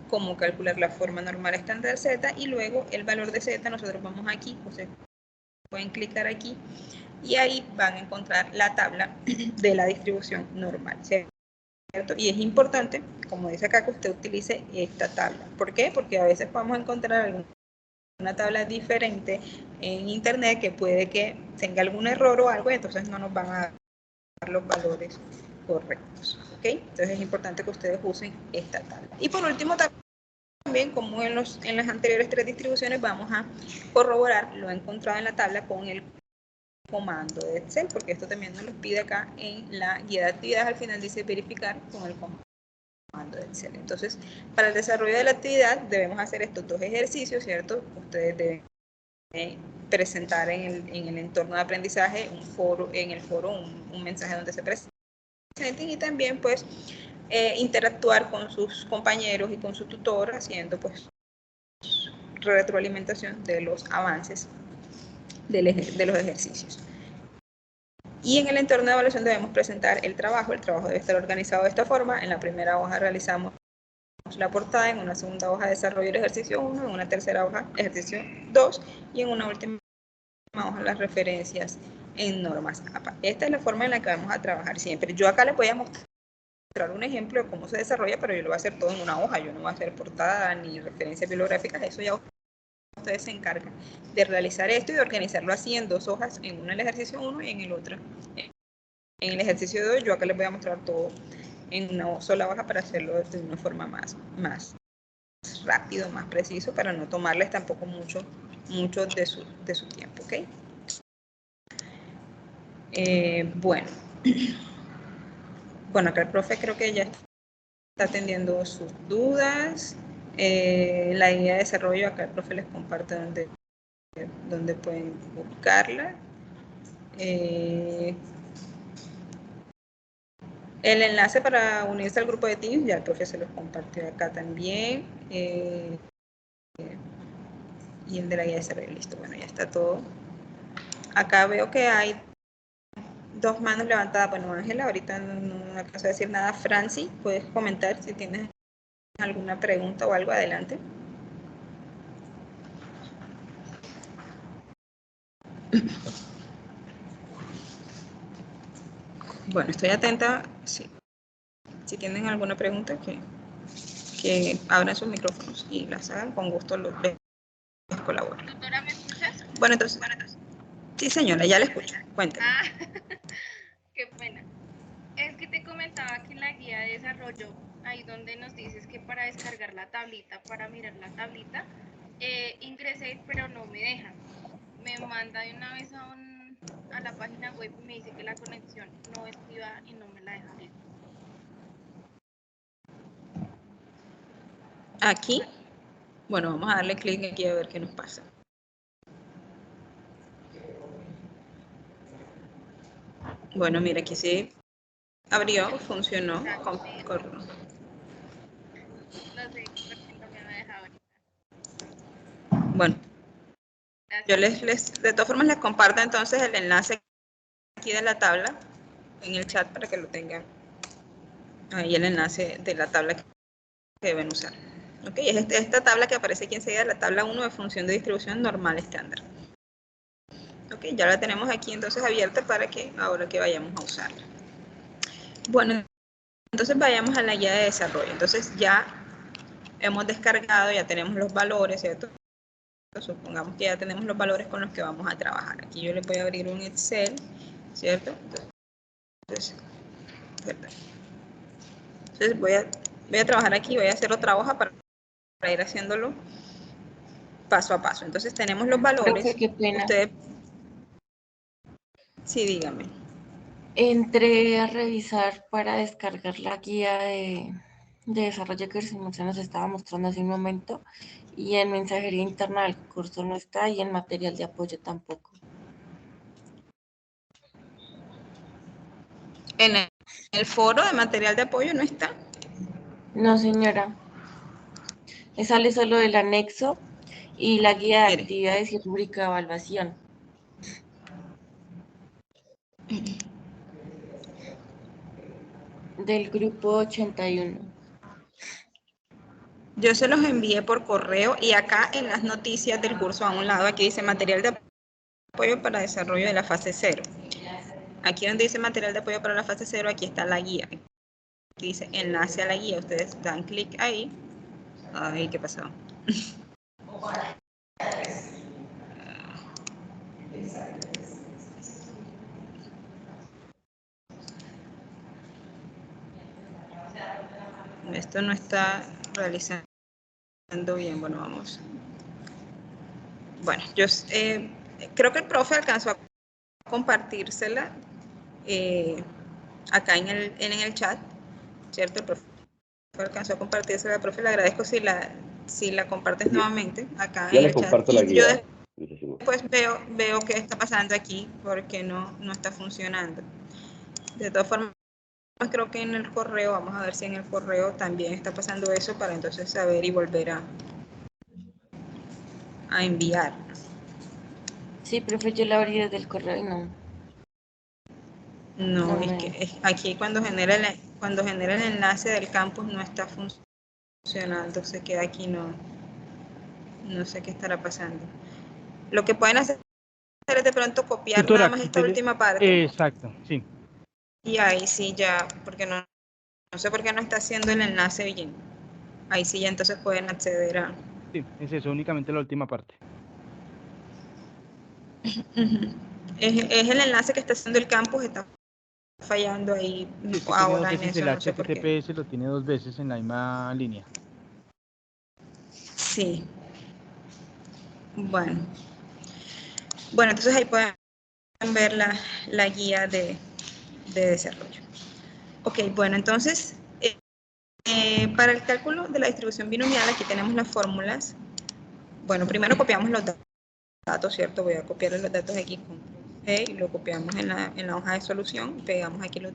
cómo calcular la forma normal estándar z, y luego el valor de z nosotros vamos aquí, ustedes pueden clicar aquí, y ahí van a encontrar la tabla de la distribución normal, ¿cierto? Y es importante, como dice acá, que usted utilice esta tabla. ¿Por qué? Porque a veces podemos encontrar una tabla diferente en internet que puede que tenga algún error o algo, entonces no nos van a dar los valores correctos, ¿ok? Entonces es importante que ustedes usen esta tabla. Y por último, también, como en las anteriores tres distribuciones, vamos a corroborar lo encontrado en la tabla con el comando de Excel, porque esto también nos lo pide acá en la guía de actividades. Al final dice verificar con el comando de Excel. Entonces, para el desarrollo de la actividad debemos hacer estos dos ejercicios, ¿cierto? Ustedes deben presentar en el entorno de aprendizaje en el foro un mensaje donde se presenten, y también pues interactuar con sus compañeros y con su tutor haciendo pues retroalimentación de los avances de los ejercicios. Y en el entorno de evaluación debemos presentar el trabajo debe estar organizado de esta forma. En la primera hoja realizamos la portada, en una segunda hoja desarrollo el ejercicio 1, en una tercera hoja ejercicio 2 y en una última hoja las referencias en normas APA. Esta es la forma en la que vamos a trabajar siempre. Yo acá les voy a mostrar un ejemplo de cómo se desarrolla, pero yo lo voy a hacer todo en una hoja. Yo no voy a hacer portada ni referencias bibliográficas, eso ya ustedes se encargan de realizar esto y de organizarlo así en dos hojas, en una el ejercicio 1 y en el otro en el ejercicio 2. Yo acá les voy a mostrar todo en una sola hoja para hacerlo de una forma más rápido, más preciso, para no tomarles tampoco mucho de su tiempo, ¿ok? Bueno, acá el profe creo que ya está atendiendo sus dudas. La guía de desarrollo, acá el profe les comparte donde pueden buscarla. El enlace para unirse al grupo de Teams, ya el profe se los compartió acá también. Y el de la guía de desarrollo, listo. Bueno, ya está todo. Acá veo que hay dos manos levantadas. Bueno, Ángela, ahorita no alcanzo a decir nada. Franci, puedes comentar si tienes alguna pregunta o algo, adelante. Bueno, estoy atenta. Sí. Si tienen alguna pregunta, que abran sus micrófonos y las hagan, con gusto les colaboro. Doctora, ¿me escuchas? Bueno, entonces, sí señora, ya la escucho. Cuéntame. Qué pena. Es que te comentaba que en la guía de desarrollo, ahí donde nos dices que para descargar la tablita, para mirar la tablita, ingresé, pero no me deja. Me manda de una vez a la página web y me dice que la conexión no es privada y no me la deja abrir. Aquí, bueno, vamos a darle clic aquí a ver qué nos pasa. Bueno, mira, aquí sí abrió, funcionó. No sé por qué no me va a dejar ahorita. Bueno, yo de todas formas les comparto entonces el enlace aquí de la tabla en el chat para que lo tengan. Ahí el enlace de la tabla que deben usar. Ok, es esta tabla que aparece aquí enseguida, la tabla 1 de función de distribución normal estándar. Ok, ya la tenemos aquí entonces abierta para que ahora que vayamos a usarla. Bueno, entonces vayamos a la guía de desarrollo. Entonces ya hemos descargado, ya tenemos los valores, ¿cierto? Supongamos que ya tenemos los valores con los que vamos a trabajar. Aquí yo le voy a abrir un Excel, ¿cierto? Entonces voy a trabajar aquí, voy a hacer otra hoja para ir haciéndolo paso a paso. Entonces tenemos los valores. Profe, qué pena. Ustedes, sí, dígame. Entré a revisar para descargar la guía de desarrollo que se nos estaba mostrando hace un momento, y en mensajería interna del curso no está y en material de apoyo tampoco. ¿En el foro de material de apoyo no está? No, señora. Me sale solo el anexo y la guía de actividades y rúbrica de evaluación. Del grupo 81. Yo se los envié por correo y acá en las noticias del curso a un lado, aquí dice material de apoyo para desarrollo de la fase 0. Aquí donde dice material de apoyo para la fase 0, aquí está la guía. Aquí dice enlace a la guía. Ustedes dan clic ahí. Ay, ¿qué pasó? Esto no está realizando bien. Bueno, vamos. Bueno, yo creo que el profe alcanzó a compartírsela acá en el chat, ¿cierto? El profe alcanzó a compartírsela, profe, le agradezco si la compartes nuevamente acá ya en le el chat. comparto la guía. Yo después veo qué está pasando aquí porque no está funcionando. De todas formas, creo que en el correo, vamos a ver si en el correo también está pasando eso para entonces saber y volver a enviar. Sí, profe, yo la abrí desde el correo y no. No, es que aquí cuando genera el enlace del campus no está funcionando, se queda aquí, no sé qué estará pasando. Lo que pueden hacer es de pronto copiar Tutora, nada más esta última parte. Exacto, sí. Y ahí sí ya, porque no sé por qué no está haciendo el enlace bien. Ahí sí ya entonces pueden acceder a... Sí, es eso, únicamente la última parte. Es el enlace que está haciendo el campus, está fallando ahí Sí, es que ahora tiene en eso, no sé por qué. el HTTPS lo tiene 2 veces en la misma línea. Sí. Bueno, entonces ahí pueden ver la guía de desarrollo. Ok, bueno, entonces, para el cálculo de la distribución binomial, aquí tenemos las fórmulas. Bueno, primero copiamos los datos, ¿cierto? Voy a copiar los datos aquí con C y lo copiamos en la hoja de solución. Pegamos aquí los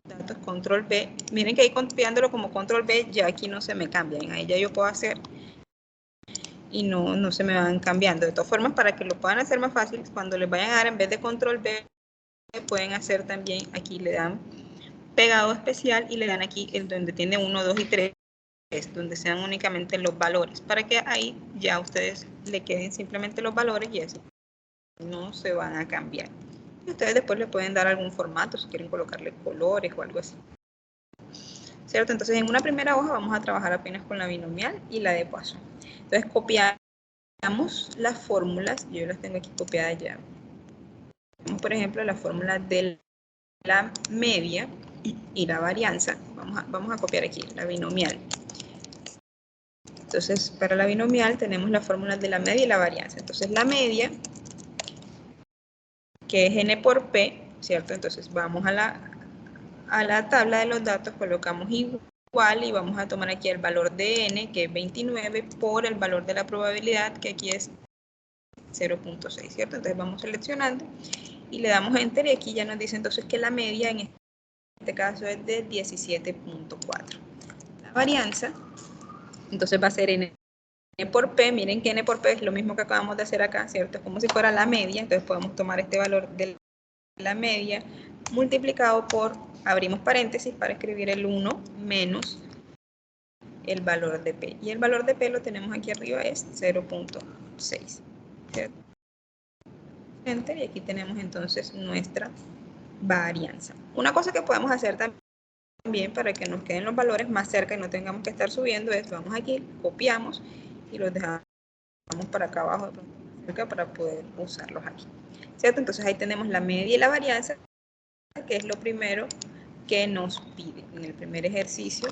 datos, control B. Miren que ahí copiándolo como control B, ya aquí no se me cambian. Ahí ya yo puedo hacer y no se me van cambiando. De todas formas, para que lo puedan hacer más fácil, cuando les vayan a dar en vez de control B, pueden hacer también, aquí le dan pegado especial y le dan aquí el donde tiene 1, 2 y 3, donde sean únicamente los valores, para que ahí ya ustedes le queden simplemente los valores y así no se van a cambiar. Y ustedes después le pueden dar algún formato, si quieren colocarle colores o algo así. ¿Cierto? Entonces en una primera hoja vamos a trabajar apenas con la binomial y la de Poisson. Entonces copiamos las fórmulas, yo las tengo aquí copiadas ya. Por ejemplo, la fórmula de la media, y la varianza, vamos a copiar aquí la binomial. Entonces, para la binomial tenemos la fórmula de la media y la varianza. Entonces, la media, que es n por p, ¿cierto? Entonces, vamos a la tabla de los datos, colocamos igual y vamos a tomar aquí el valor de n, que es 29, por el valor de la probabilidad, que aquí es 0.6, ¿cierto? Entonces, vamos seleccionando y le damos Enter y aquí ya nos dice entonces que la media en este caso es de 17.4. La varianza, entonces va a ser n por p, miren que n por p es lo mismo que acabamos de hacer acá, ¿cierto? Es como si fuera la media, entonces podemos tomar este valor de la media multiplicado por, abrimos paréntesis para escribir el 1 menos el valor de p. Y el valor de p lo tenemos aquí arriba, es 0.6, ¿cierto? Enter, y aquí tenemos entonces nuestra varianza. Una cosa que podemos hacer también para que nos queden los valores más cerca y no tengamos que estar subiendo es, vamos aquí, copiamos y los dejamos para acá abajo cerca para poder usarlos aquí, ¿cierto? Entonces ahí tenemos la media y la varianza, que es lo primero que nos pide en el primer ejercicio.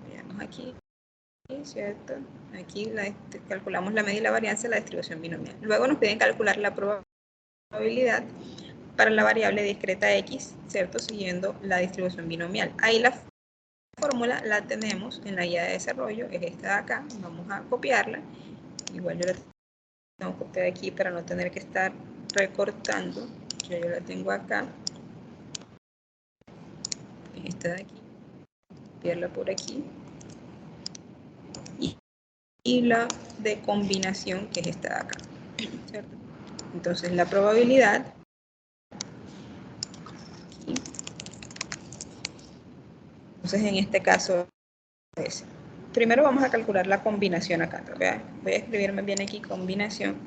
Veamos aquí, ¿cierto? Aquí calculamos la media y la varianza de la distribución binomial. Luego nos piden calcular la probabilidad para la variable discreta x, ¿cierto? Siguiendo la distribución binomial. Ahí la fórmula la tenemos en la guía de desarrollo, es esta de acá, vamos a copiarla. Igual yo la tengo copiada aquí para no tener que estar recortando. Yo la tengo acá. Es esta de aquí. Copiarla por aquí. Y la de combinación, que es esta de acá, ¿cierto? Entonces la probabilidad aquí. Entonces en este caso es, primero vamos a calcular la combinación acá. Voy a escribirme bien aquí combinación.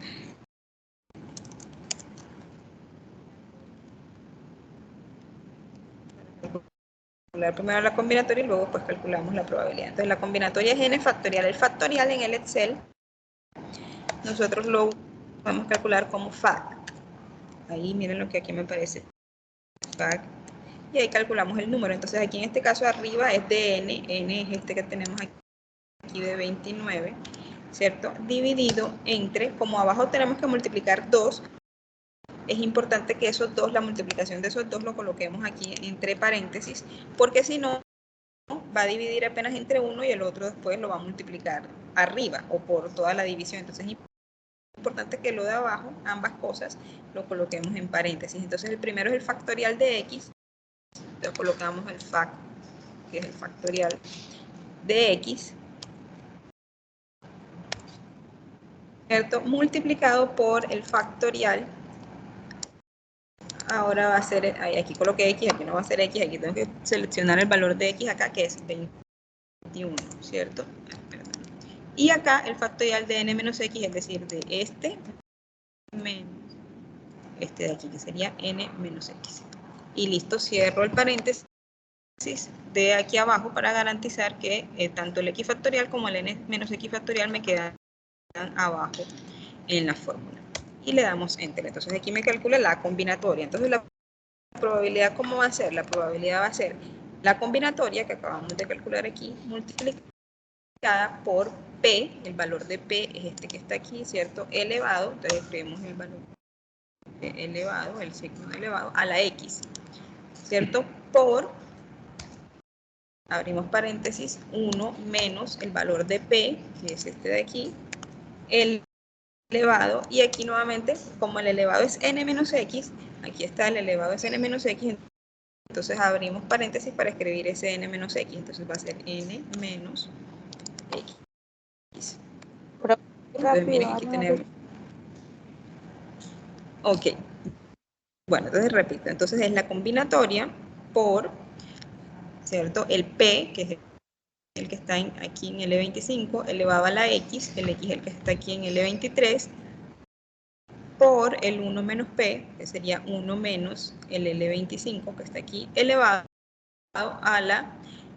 Calcular primero la combinatoria y luego pues calculamos la probabilidad. Entonces la combinatoria es n factorial. El factorial en el Excel nosotros lo podemos calcular como fact. Ahí miren lo que aquí me parece. Fact. Y ahí calculamos el número. Entonces aquí en este caso arriba es de n. N es este que tenemos aquí de 29, ¿cierto? Dividido entre, como abajo tenemos que multiplicar 2, es importante que esos dos, la multiplicación de esos dos lo coloquemos aquí entre paréntesis, porque si no, va a dividir apenas entre uno y el otro después lo va a multiplicar arriba o por toda la división. Entonces es importante que lo de abajo, ambas cosas, lo coloquemos en paréntesis. Entonces el primero es el factorial de x, entonces colocamos el fact, que es el factorial de x, ¿cierto? Multiplicado por el factorial. Ahora va a ser, aquí coloqué x, aquí no va a ser x, aquí tengo que seleccionar el valor de x acá, que es 21, ¿cierto? Y acá el factorial de n menos x, es decir, de este menos este de aquí, que sería n menos x. Y listo, cierro el paréntesis de aquí abajo para garantizar que tanto el x factorial como el n menos x factorial me quedan abajo en la fórmula. Y le damos Enter. Entonces aquí me calcula la combinatoria. Entonces la probabilidad, ¿cómo va a ser? La probabilidad va a ser la combinatoria que acabamos de calcular aquí, multiplicada por P, el valor de P es este que está aquí, ¿cierto? Elevado, entonces escribimos el valor elevado, el signo elevado, a la X, ¿cierto? Por, abrimos paréntesis, 1 menos el valor de P, que es este de aquí, el elevado, y aquí nuevamente, como el elevado es n menos x, aquí está el elevado es n menos x, entonces abrimos paréntesis para escribir ese n menos x, entonces va a ser n menos x. Entonces miren, aquí tenemos. Ok. Bueno, entonces repito, entonces es la combinatoria por, ¿cierto? El p, que es el que está aquí en L25, elevado a la x, el x es el que está aquí en L23, por el 1 menos p, que sería 1 menos el L25, que está aquí, elevado a la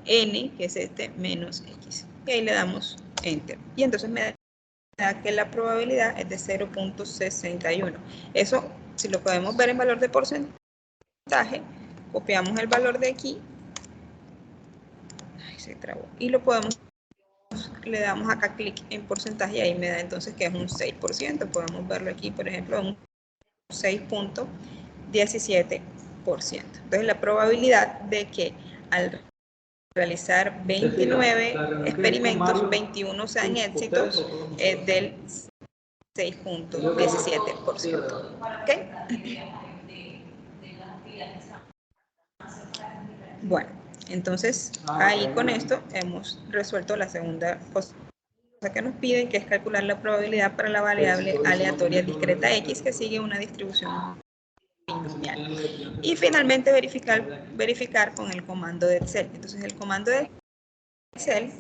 n, que es este, menos x. Y ahí le damos Enter. Y entonces me da que la probabilidad es de 0.61. Eso, si lo podemos ver en valor de porcentaje, copiamos el valor de aquí. Ay, se trabó. Y lo podemos, le damos acá clic en porcentaje y ahí me da entonces que es un 6%. Podemos verlo aquí, por ejemplo, un 6.17%. Entonces la probabilidad de que al realizar 29 experimentos, 21 sean éxitos, es del 6.17%. ¿Ok? Bueno, entonces ahí con esto hemos resuelto la segunda cosa que nos piden, que es calcular la probabilidad para la variable aleatoria discreta X que sigue una distribución binomial. Y finalmente verificar con el comando de Excel. Entonces el comando de Excel,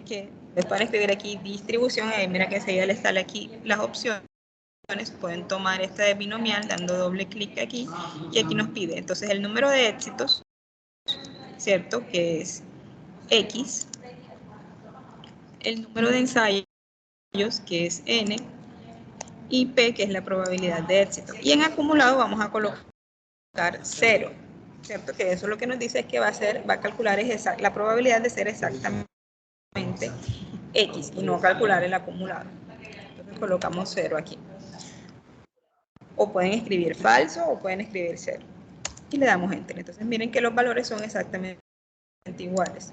que les pueden escribir aquí distribución, ahí mira que enseguida les sale aquí las opciones, pueden tomar esta de binomial dando doble clic aquí y aquí nos pide entonces el número de éxitos, ¿cierto? Que es X, el número de ensayos, que es N, y P, que es la probabilidad de éxito. Y en acumulado vamos a colocar 0, ¿cierto? Que eso lo que nos dice es que va a calcular la probabilidad de ser exactamente X y no calcular el acumulado. Entonces colocamos 0 aquí. O pueden escribir falso o pueden escribir 0. Y le damos Enter. Entonces miren que los valores son exactamente iguales.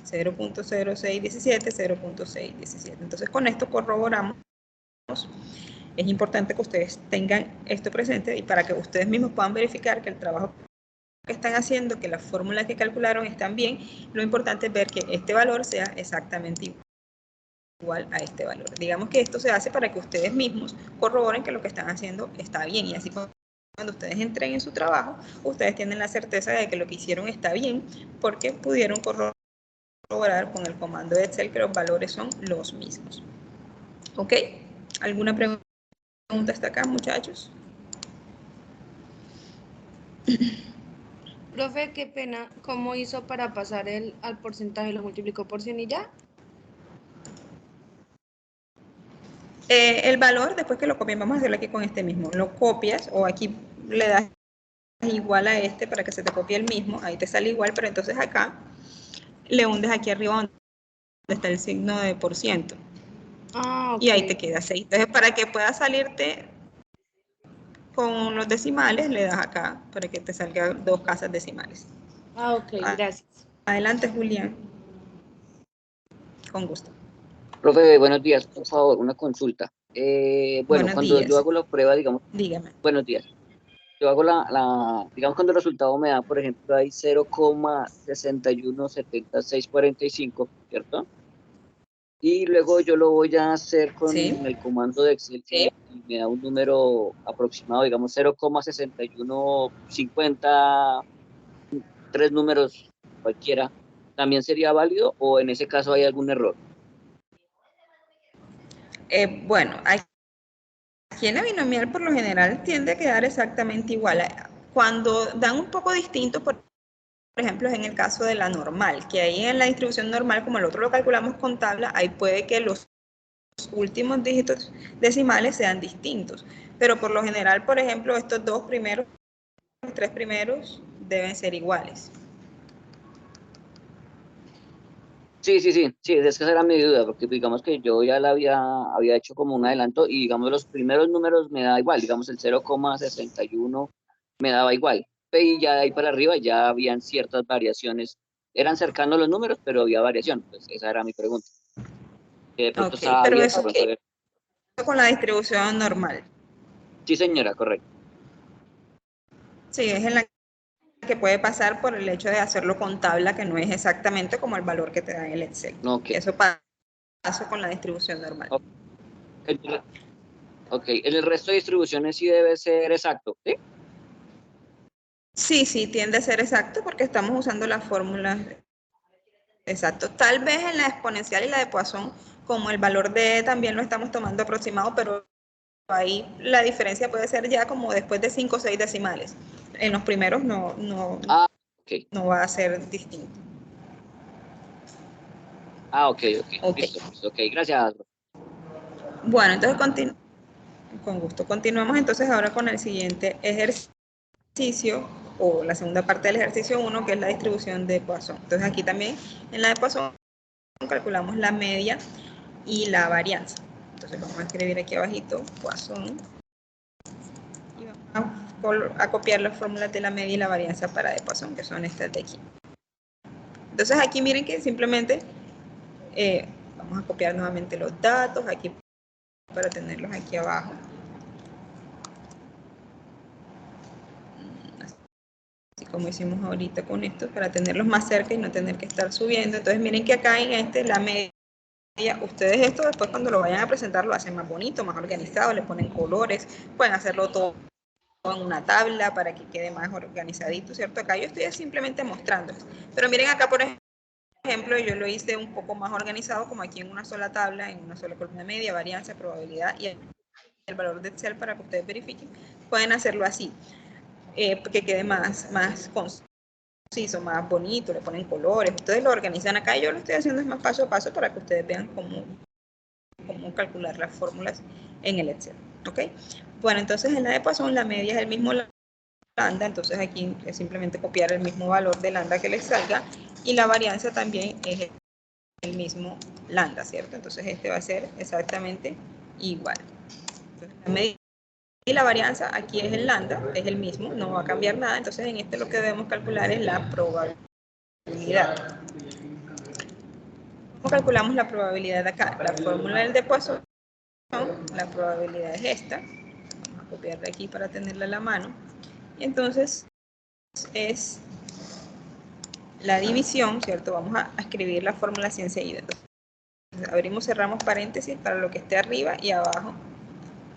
0.0617, 0.617. Entonces con esto corroboramos. Es importante que ustedes tengan esto presente y para que ustedes mismos puedan verificar que el trabajo que están haciendo, que las fórmulas que calcularon están bien, lo importante es ver que este valor sea exactamente igual a este valor. Digamos que esto se hace para que ustedes mismos corroboren que lo que están haciendo está bien y así cuando ustedes entren en su trabajo, ustedes tienen la certeza de que lo que hicieron está bien porque pudieron corroborar con el comando de Excel que los valores son los mismos. ¿Ok? ¿Alguna pregunta hasta acá, muchachos? Profe, qué pena, ¿cómo hizo para pasar al porcentaje? ¿Lo multiplicó por 100 y ya? El valor, después que lo copien, vamos a hacerlo aquí con este mismo. Lo copias o aquí le das igual a este para que se te copie el mismo. Ahí te sale igual, pero entonces acá le hundes aquí arriba donde está el signo de por ciento. Ah, ok. Y ahí te queda 6. Entonces, para que pueda salirte con los decimales, le das acá para que te salgan 2 casas decimales. Ah, ok, gracias. Adelante, Julián. Con gusto. Profe, buenos días, por favor, una consulta. Bueno, Buenos cuando días. yo hago la prueba, digamos, Dígame. buenos días. Yo hago digamos, cuando el resultado me da, por ejemplo, hay 0,617645, ¿cierto? Y luego yo lo voy a hacer con ¿Sí? el comando de Excel y me da un número aproximado, digamos, 0,6150, 3 números cualquiera. ¿También sería válido o en ese caso hay algún error? Bueno, aquí en la binomial por lo general tiende a quedar exactamente igual. Cuando dan un poco distinto, por ejemplo, es en el caso de la normal, que ahí en la distribución normal, como el otro lo calculamos con tabla, ahí puede que los últimos dígitos decimales sean distintos. Pero por lo general, por ejemplo, estos 2 primeros, los 3 primeros deben ser iguales. Sí, es que esa era mi duda, porque digamos que yo ya la había hecho como un adelanto y digamos los primeros números me da igual, digamos el 0,61 me daba igual, y ya de ahí para arriba ya habían ciertas variaciones, eran cercanos los números, pero había variación, pues esa era mi pregunta. Que de pronto estaba pero bien, eso con la distribución normal. Sí, señora, correcto. Sí, es en la que puede pasar por el hecho de hacerlo con tabla, que no es exactamente como el valor que te da en el Excel. Okay. Eso pasa con la distribución normal. Ok, en el resto de distribuciones sí debe ser exacto, ¿sí? Sí, tiende a ser exacto porque estamos usando las fórmulas exactas. Tal vez en la exponencial y la de Poisson, como el valor de también lo estamos tomando aproximado, pero ahí la diferencia puede ser ya como después de 5 o 6 decimales. En los primeros no va a ser distinto. Ok. Listo. Ok, gracias. Bueno, entonces con gusto. Continuamos entonces ahora con el siguiente ejercicio, o la segunda parte del ejercicio 1, que es la distribución de Poisson. Entonces aquí también en la de Poisson calculamos la media y la varianza. Entonces vamos a escribir aquí abajito Poisson y vamos a copiar las fórmulas de la media y la varianza para de Poisson, que son estas de aquí. Entonces aquí miren que simplemente vamos a copiar nuevamente los datos aquí para tenerlos aquí abajo. Así como hicimos ahorita con esto, para tenerlos más cerca y no tener que estar subiendo. Entonces miren que acá en este, la media, ustedes esto después cuando lo vayan a presentar lo hacen más bonito, más organizado, le ponen colores, pueden hacerlo todo en una tabla para que quede más organizadito, ¿cierto? Acá yo estoy simplemente mostrándoles. Pero miren acá, por ejemplo, yo lo hice un poco más organizado, como aquí en una sola tabla, en una sola columna media, varianza, probabilidad y el valor de Excel para que ustedes verifiquen. Pueden hacerlo así, que quede más conciso, más bonito, le ponen colores, ustedes lo organizan acá. Yo lo estoy haciendo es más paso a paso para que ustedes vean cómo calcular las fórmulas en el Excel, ¿ok? Bueno, entonces en la de Poisson la media es el mismo lambda, entonces aquí es simplemente copiar el mismo valor de lambda que les salga, y la varianza también es el mismo lambda, ¿cierto? Entonces este va a ser exactamente igual. Entonces, la media y la varianza aquí es el lambda, es el mismo, no va a cambiar nada, entonces en este lo que debemos calcular es la probabilidad. ¿Cómo calculamos la probabilidad de acá? La fórmula del de Poisson, la probabilidad es esta, vamos a copiarla aquí para tenerla a la mano, y entonces es la división, ¿cierto? Vamos a escribir la fórmula así enseguida. Entonces, abrimos, cerramos paréntesis para lo que esté arriba y abajo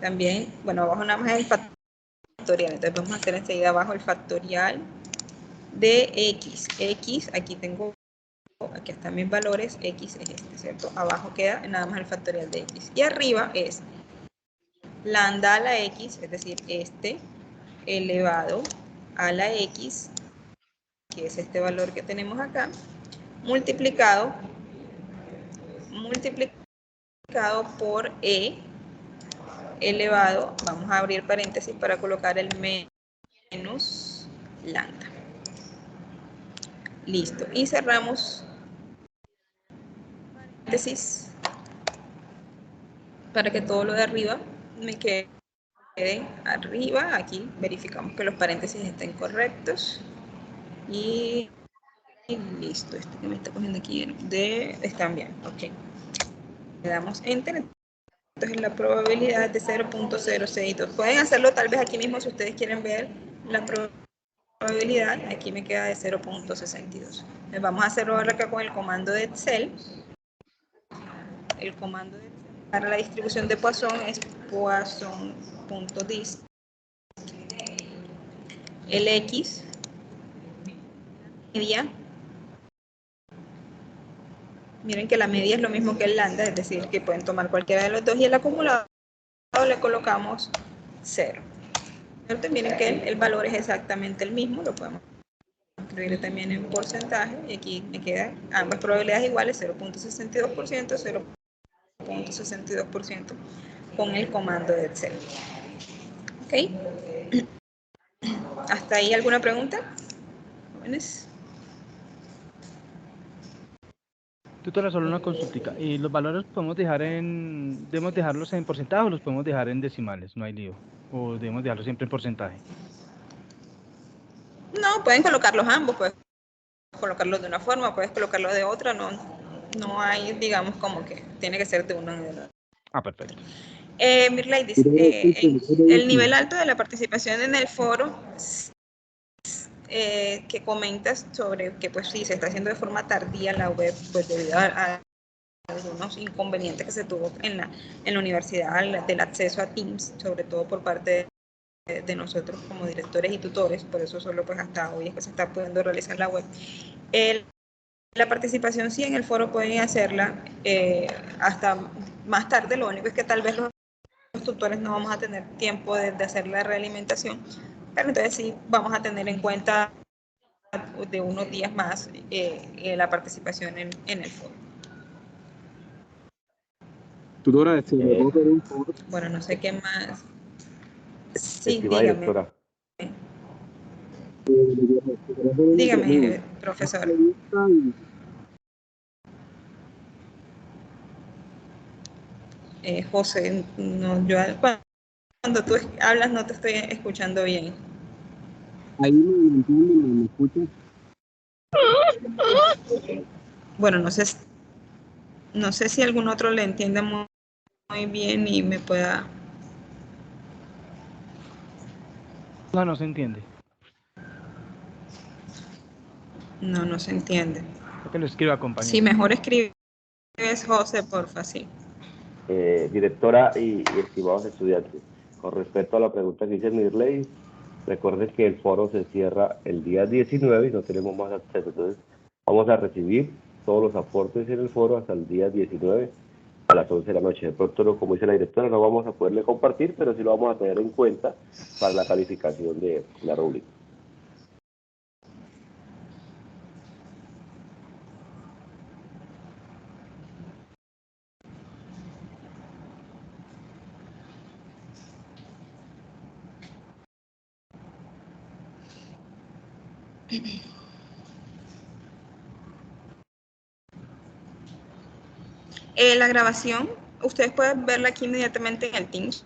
también, bueno, abajo nada más es el factorial, entonces vamos a hacer enseguida abajo el factorial de x. X, aquí tengo, aquí están mis valores, x es este, ¿cierto? Abajo queda nada más el factorial de x. Y arriba es lambda a la x, es decir, este elevado a la x, que es este valor que tenemos acá, multiplicado por e elevado, vamos a abrir paréntesis para colocar el menos lambda. Listo. Y cerramos paréntesis para que todo lo de arriba me quede arriba. Aquí verificamos que los paréntesis estén correctos. Y listo. Esto que me está cogiendo aquí están bien. Ok. Le damos enter. Entonces la probabilidad de 0.062. Pueden hacerlo tal vez aquí mismo si ustedes quieren ver la probabilidad. Aquí me queda de 0.62. Vamos a hacerlo ahora acá con el comando de Excel. El comando de Excel para la distribución de Poisson es poisson.dist. El X, media. Miren que la media es lo mismo que el lambda, es decir, que pueden tomar cualquiera de los dos, y el acumulado le colocamos 0. ¿Cierto? Miren que el valor es exactamente el mismo, lo podemos escribir también en porcentaje, y aquí me quedan ambas probabilidades iguales, 0.62%, 0.62% con el comando de Excel. ¿Ok? ¿Hasta ahí alguna pregunta, jóvenes? Tutora, solo una consultica. ¿Y los valores debemos dejarlos en porcentaje o los podemos dejar en decimales? No hay lío. ¿O debemos dejarlos siempre en porcentaje? No, pueden colocarlos ambos, puedes colocarlos de una forma, puedes colocarlos de otra, no hay, digamos, como que tiene que ser de uno de otro. Ah, perfecto. Mirley dice, el nivel alto de la participación en el foro que comentas sobre que pues sí, se está haciendo de forma tardía la web, pues debido a algunos inconvenientes que se tuvo en la universidad del acceso a Teams, sobre todo por parte de nosotros como directores y tutores, por eso solo pues hasta hoy es que se está pudiendo realizar la web. La participación sí en el foro pueden hacerla hasta más tarde, lo único es que tal vez los tutores no vamos a tener tiempo de hacer la realimentación, pero entonces sí vamos a tener en cuenta de unos días más la participación en el foro. Tutora, ¿me puedo pedir un favor? Bueno, no sé qué más. Sí, Estimada dígame. directora, Dígame, profesor. José, no, yo cuando tú hablas no te estoy escuchando bien. Ahí me escuchas. Bueno, no sé si algún otro le entiende muy bien y me pueda... No se entiende. No se entiende. Que lo escriba, compañero. Sí, mejor escribes José, porfa, sí. Directora y estimados estudiantes, con respecto a la pregunta que hice Mirley, recuerden que el foro se cierra el día 19 y no tenemos más acceso. Entonces, vamos a recibir todos los aportes en el foro hasta el día 19 a las 11 de la noche. De pronto, como dice la directora, no vamos a poderle compartir, pero sí lo vamos a tener en cuenta para la calificación de la rúbrica. La grabación, ustedes pueden verla aquí inmediatamente en el Teams,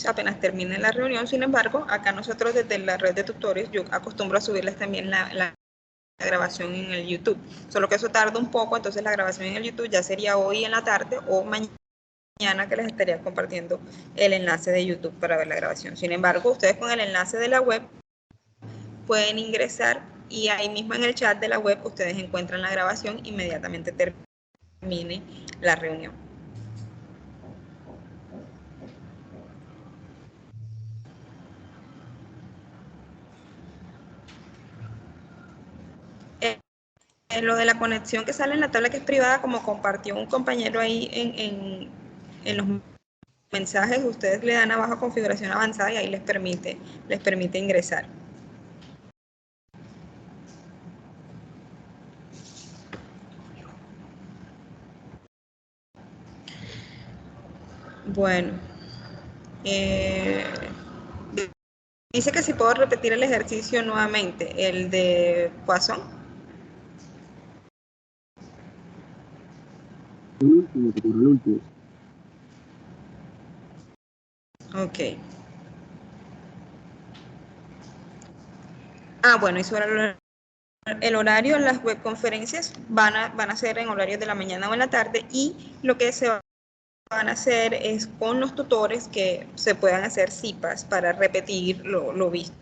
apenas termine la reunión. Sin embargo, acá nosotros desde la red de tutores, yo acostumbro a subirles también la grabación en el YouTube, solo que eso tarda un poco, entonces la grabación en el YouTube ya sería hoy en la tarde o mañana que les estaría compartiendo el enlace de YouTube para ver la grabación. Sin embargo, ustedes con el enlace de la web pueden ingresar y ahí mismo en el chat de la web ustedes encuentran la grabación inmediatamente termine la reunión. Lo de la conexión que sale en la tabla que es privada, como compartió un compañero ahí en los mensajes, ustedes le dan abajo configuración avanzada y ahí les permite ingresar. Bueno, dice que si puedo repetir el ejercicio nuevamente, el de Poisson. Ok. Bueno, y sobre el horario, las webconferencias van a ser en horarios de la mañana o en la tarde, y lo que se van a hacer es con los tutores que se puedan hacer cipas para repetir lo visto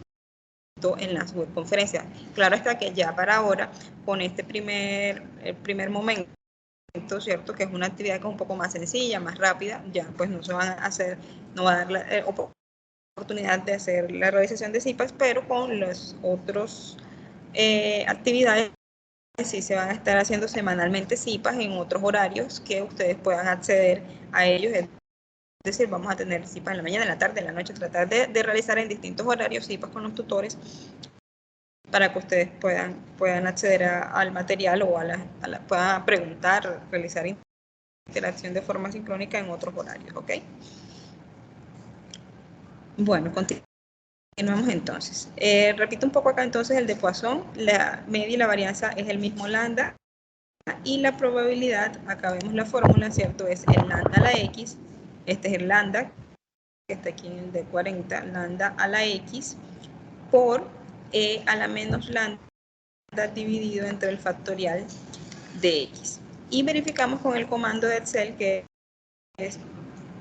en las webconferencias. Claro está que ya para ahora, con este primer momento, ¿cierto? Que es una actividad que es un poco más sencilla, más rápida, ya pues no se van a hacer, no va a dar la oportunidad de hacer la realización de cipas, pero con las otras actividades sí se van a estar haciendo semanalmente cipas en otros horarios que ustedes puedan acceder a ellos. Es decir, vamos a tener cipas en la mañana, en la tarde, en la noche, tratar de realizar en distintos horarios cipas con los tutores para que ustedes puedan acceder al material o puedan preguntar, realizar interacción de forma sincrónica en otros horarios, ¿ok? Bueno, continuamos entonces. Repito un poco acá entonces el de Poisson, la media y la varianza es el mismo lambda, y la probabilidad, acá vemos la fórmula, ¿cierto? Es el lambda a la x, este es el lambda, que está aquí en el de 40, lambda a la x, por e a la menos lambda dividido entre el factorial de x. Y verificamos con el comando de Excel, que es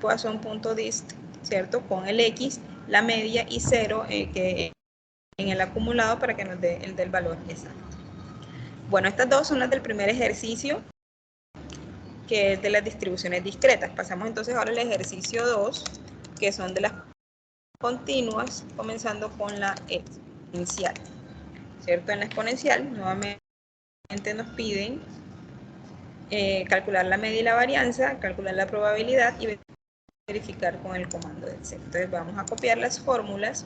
Poisson.dist, ¿cierto? Con el x, la media, y 0 que en el acumulado, para que nos dé el del valor exacto. Bueno, estas dos son las del primer ejercicio, que es de las distribuciones discretas. Pasamos entonces ahora al ejercicio 2, que son de las continuas, comenzando con la exponencial, ¿cierto? En la exponencial, nuevamente nos piden calcular la media y la varianza, calcular la probabilidad y verificar con el comando de Excel. Entonces vamos a copiar las fórmulas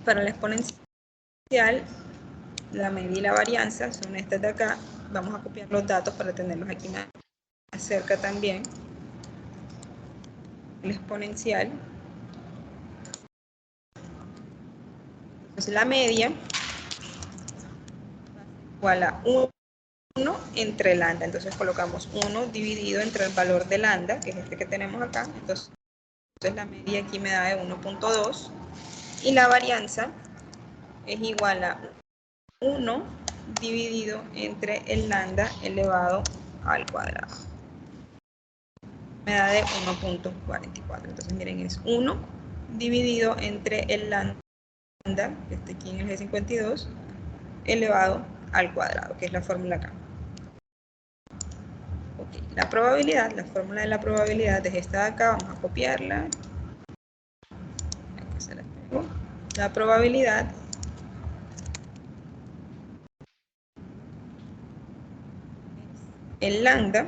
para la exponencial. La media y la varianza son estas de acá. Vamos a copiar los datos para tenerlos aquí más cerca también. La exponencial. Entonces la media igual a 1 entre lambda. Entonces colocamos 1 dividido entre el valor de lambda, que es este que tenemos acá. Entonces la media aquí me da de 1.2 y la varianza es igual a 1 dividido entre el lambda elevado al cuadrado. Me da de 1.44. Entonces miren, es 1 dividido entre el lambda, que está aquí en el G52, elevado al cuadrado, que es la fórmula acá. Okay. La probabilidad, la fórmula de la probabilidad es esta de acá, vamos a copiarla. Aquí se la pego. La probabilidad es el lambda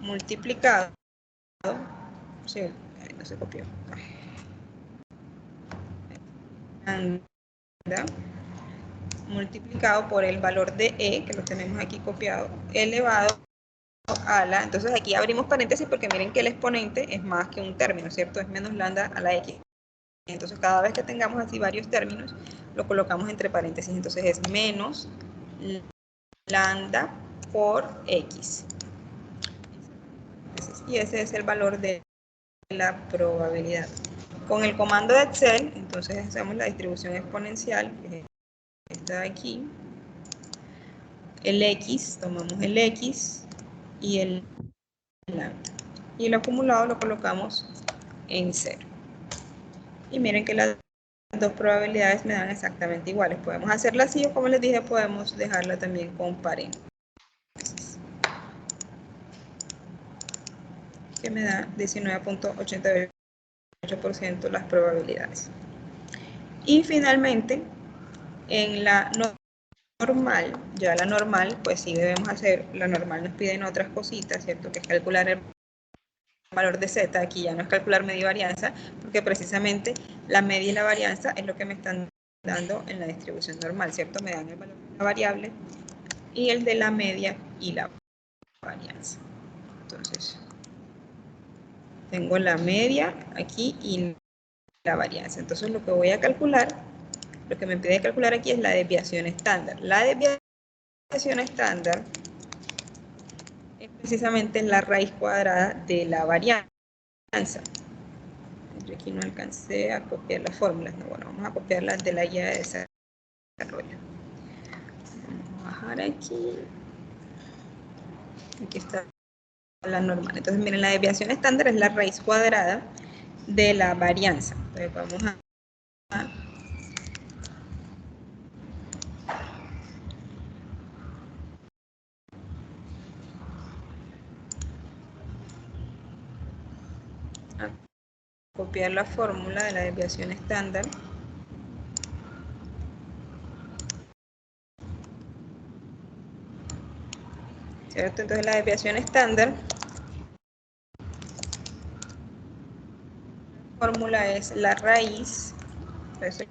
multiplicado, sí, no se copió, lambda multiplicado por el valor de E, que lo tenemos aquí copiado, elevado a la, entonces aquí abrimos paréntesis porque miren que el exponente es más que un término, ¿cierto? Es menos lambda a la X. Entonces cada vez que tengamos así varios términos, lo colocamos entre paréntesis. Entonces es menos lambda por X. Y ese es el valor de la probabilidad. Con el comando de Excel, entonces hacemos la distribución exponencial, que es esta de aquí. El X, tomamos el X y el lambda. Y el acumulado lo colocamos en 0. Y miren que las dos probabilidades me dan exactamente iguales. Podemos hacerla así o, como les dije, podemos dejarla también con paréntesis, que me da 19.88% las probabilidades. Y finalmente, en la normal, ya la normal, pues sí debemos hacer, la normal nos piden otras cositas, ¿cierto? Que es calcular el valor de Z. Aquí ya no es calcular media y varianza, porque precisamente la media y la varianza es lo que me están dando en la distribución normal, ¿cierto? Me dan el valor de la variable y el de la media y la varianza. Entonces, tengo la media aquí y la varianza. Entonces, lo que voy a calcular, lo que me pide calcular aquí es la desviación estándar. La desviación estándar es precisamente la raíz cuadrada de la varianza. Yo aquí no alcancé a copiar las fórmulas. No, bueno, vamos a copiarlas de la guía de desarrollo. Vamos a bajar aquí. Aquí está la normal. Entonces, miren, la desviación estándar es la raíz cuadrada de la varianza. Entonces, vamos a copiar la fórmula de la desviación estándar. ¿Cierto? Entonces la desviación estándar, la fórmula es la raíz, entonces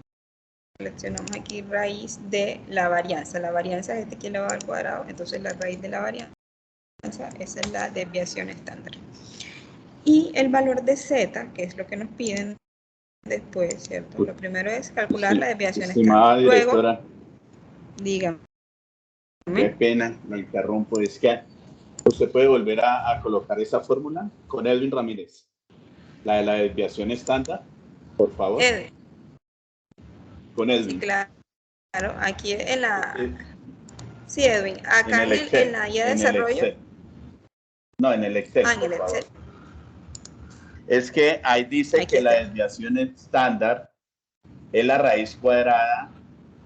seleccionamos aquí raíz de la varianza. La varianza es este aquí elevado al cuadrado, entonces la raíz de la varianza, esa es la desviación estándar. Y el valor de Z, que es lo que nos piden después, ¿cierto? Lo primero es calcular la desviación estándar. Directora, luego, dígame. Qué pena, me interrumpo. Es que usted puede volver a colocar esa fórmula con Edwin Ramírez. La de la desviación estándar, por favor. Edwin. Con Edwin. Sí, claro. Aquí en la... Sí, Edwin. Acá en la guía de desarrollo. No, en el Excel. En el Excel. Es que ahí dice que la desviación estándar es la raíz cuadrada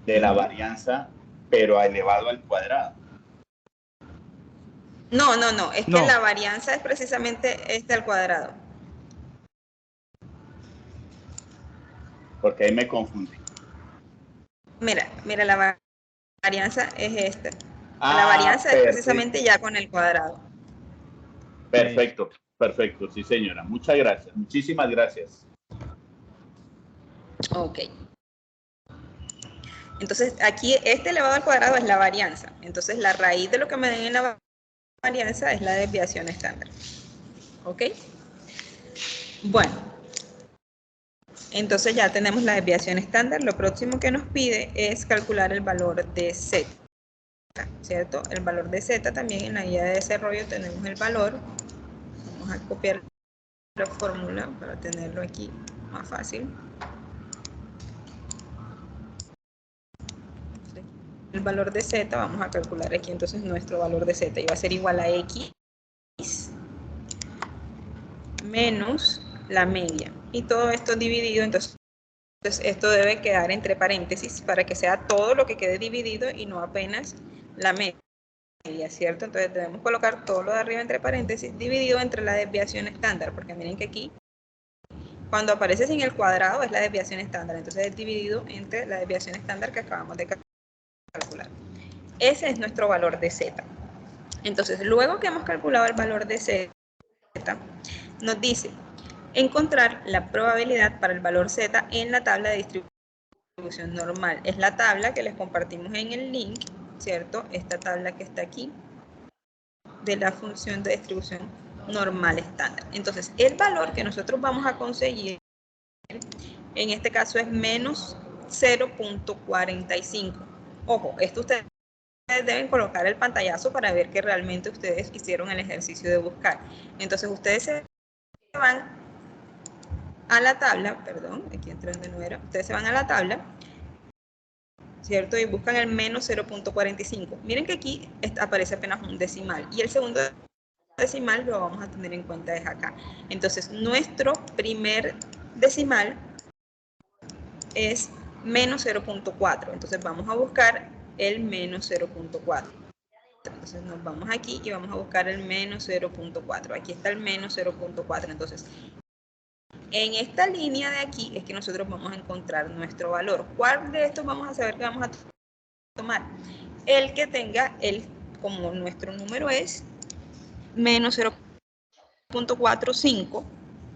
de la varianza, pero elevado al cuadrado. No, es que la varianza es precisamente este al cuadrado. Porque ahí me confundí. Mira, la varianza es esta. La varianza es precisamente ya con el cuadrado. Perfecto, perfecto, sí señora. Muchas gracias, muchísimas gracias. Ok. Entonces, aquí este elevado al cuadrado es la varianza. Entonces, la raíz de lo que me den en la varianza es la desviación estándar. ¿Ok? Bueno. Entonces ya tenemos la desviación estándar. Lo próximo que nos pide es calcular el valor de Z, ¿cierto? El valor de Z también en la guía de desarrollo tenemos el valor. Vamos a copiar la fórmula para tenerlo aquí más fácil. El valor de Z, vamos a calcular aquí entonces nuestro valor de Z, y va a ser igual a X menos la media. Y todo esto dividido, entonces esto debe quedar entre paréntesis para que sea todo lo que quede dividido y no apenas la media, ¿cierto? Entonces debemos colocar todo lo de arriba entre paréntesis dividido entre la desviación estándar, porque miren que aquí cuando aparece sin el cuadrado es la desviación estándar, entonces es dividido entre la desviación estándar que acabamos de calcular. Ese es nuestro valor de Z. Entonces, luego que hemos calculado el valor de Z, nos dice encontrar la probabilidad para el valor Z en la tabla de distribución normal. Es la tabla que les compartimos en el link, ¿cierto? Esta tabla que está aquí, de la función de distribución normal estándar. Entonces, el valor que nosotros vamos a conseguir, en este caso es menos 0.45. Ojo, esto ustedes deben colocar el pantallazo para ver que realmente ustedes hicieron el ejercicio de buscar. Entonces, ustedes se van a la tabla, perdón, aquí entrando no era, ustedes se van a la tabla, ¿cierto? Y buscan el menos 0.45. Miren que aquí aparece apenas un decimal, y el segundo decimal lo vamos a tener en cuenta es acá. Entonces, nuestro primer decimal es menos 0.4. Entonces, vamos a buscar el menos 0.4. Entonces, nos vamos aquí y vamos a buscar el menos 0.4. Aquí está el menos 0.4. Entonces, en esta línea de aquí es que nosotros vamos a encontrar nuestro valor. ¿Cuál de estos vamos a saber que vamos a tomar? El que tenga como nuestro número es menos 0.45,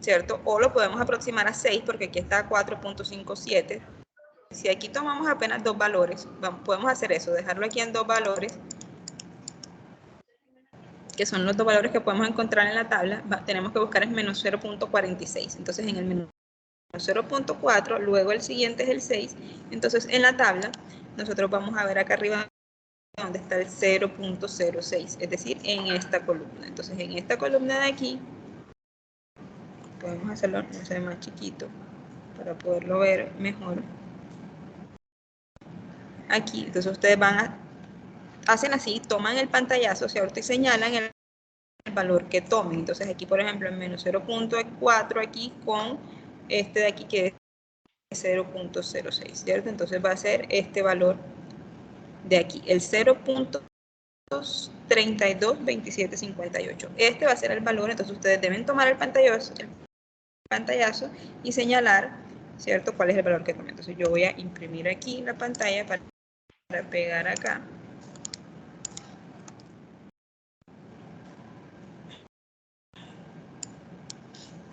¿cierto? O lo podemos aproximar a 6 porque aquí está 4.57. Si aquí tomamos apenas dos valores, podemos hacer eso, dejarlo aquí en dos valores, que son los dos valores que podemos encontrar en la tabla. Tenemos que buscar el menos 0.46. Entonces en el menos 0.4, luego el siguiente es el 6. Entonces en la tabla nosotros vamos a ver acá arriba donde está el 0.06, es decir, en esta columna. Entonces en esta columna de aquí, podemos hacerlo, no sé, más chiquito, para poderlo ver mejor. Aquí, entonces ustedes hacen así, toman el pantallazo, ¿cierto? Y señalan el valor que tomen. Entonces aquí, por ejemplo, en menos 0.4 aquí con este de aquí que es 0.06, ¿cierto? Entonces va a ser este valor de aquí, el 0.322758. Este va a ser el valor, entonces ustedes deben tomar el pantallazo y señalar, ¿cierto? ¿Cuál es el valor que tomen? Entonces yo voy a imprimir aquí la pantalla para pegar acá.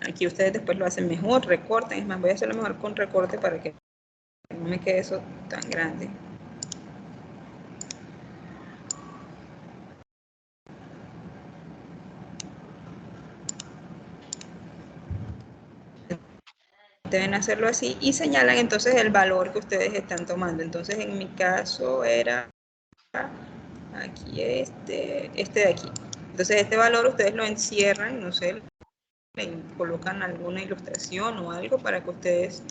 Aquí ustedes después lo hacen mejor, recorten. Es más, voy a hacerlo mejor con recorte para que no me quede eso tan grande. Deben hacerlo así y señalan entonces el valor que ustedes están tomando. Entonces en mi caso era aquí este de aquí. Entonces este valor ustedes lo encierran, no sé, le colocan alguna ilustración o algo para que ustedes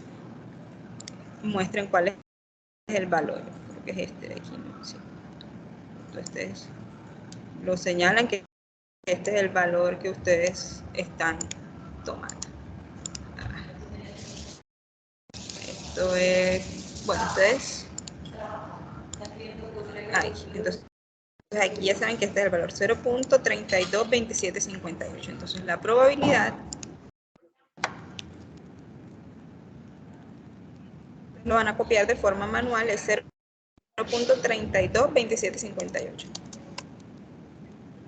muestren cuál es el valor. Creo que es este de aquí, ¿no? Sí. Entonces ustedes lo señalan que este es el valor que ustedes están tomando. Esto es, bueno, ustedes, ahí, entonces aquí ya saben que este es el valor 0.322758. Entonces la probabilidad lo van a copiar de forma manual, es 0.322758.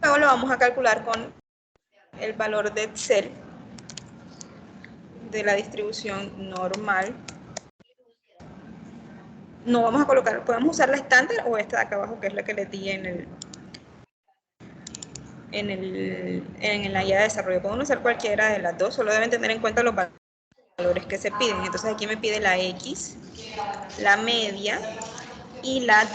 Luego lo vamos a calcular con el valor de Excel de la distribución normal. No vamos a colocar, podemos usar la estándar o esta de acá abajo que es la que les di en la guía de desarrollo. Podemos usar cualquiera de las dos, solo deben tener en cuenta los valores que se piden. Entonces aquí me pide la X, la media y la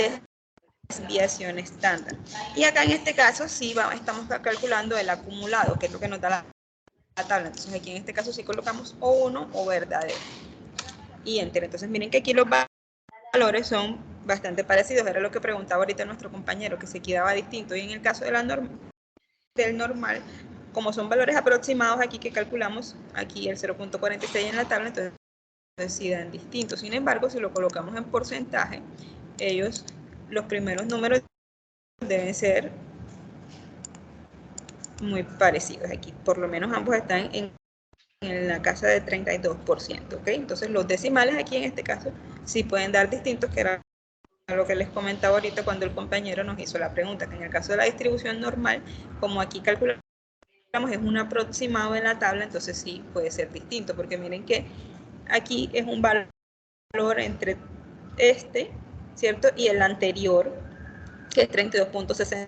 desviación estándar. Y acá en este caso sí estamos calculando el acumulado, que es lo que nos da la tabla. Entonces aquí en este caso sí colocamos o 1 o verdadero. Y enter. Entonces miren que aquí los valores son bastante parecidos. Era lo que preguntaba ahorita nuestro compañero, que se quedaba distinto. Y en el caso de del normal, como son valores aproximados aquí que calculamos, aquí el 0.46 en la tabla, entonces sí dan distintos. Sin embargo, si lo colocamos en porcentaje, los primeros números deben ser muy parecidos aquí. Por lo menos ambos están en la casa de 32%, ¿ok? Entonces los decimales aquí en este caso sí pueden dar distintos, que era lo que les comentaba ahorita cuando el compañero nos hizo la pregunta, que en el caso de la distribución normal, como aquí calculamos es un aproximado en la tabla, entonces sí puede ser distinto, porque miren que aquí es un valor entre este, ¿cierto? Y el anterior, que es 32.63,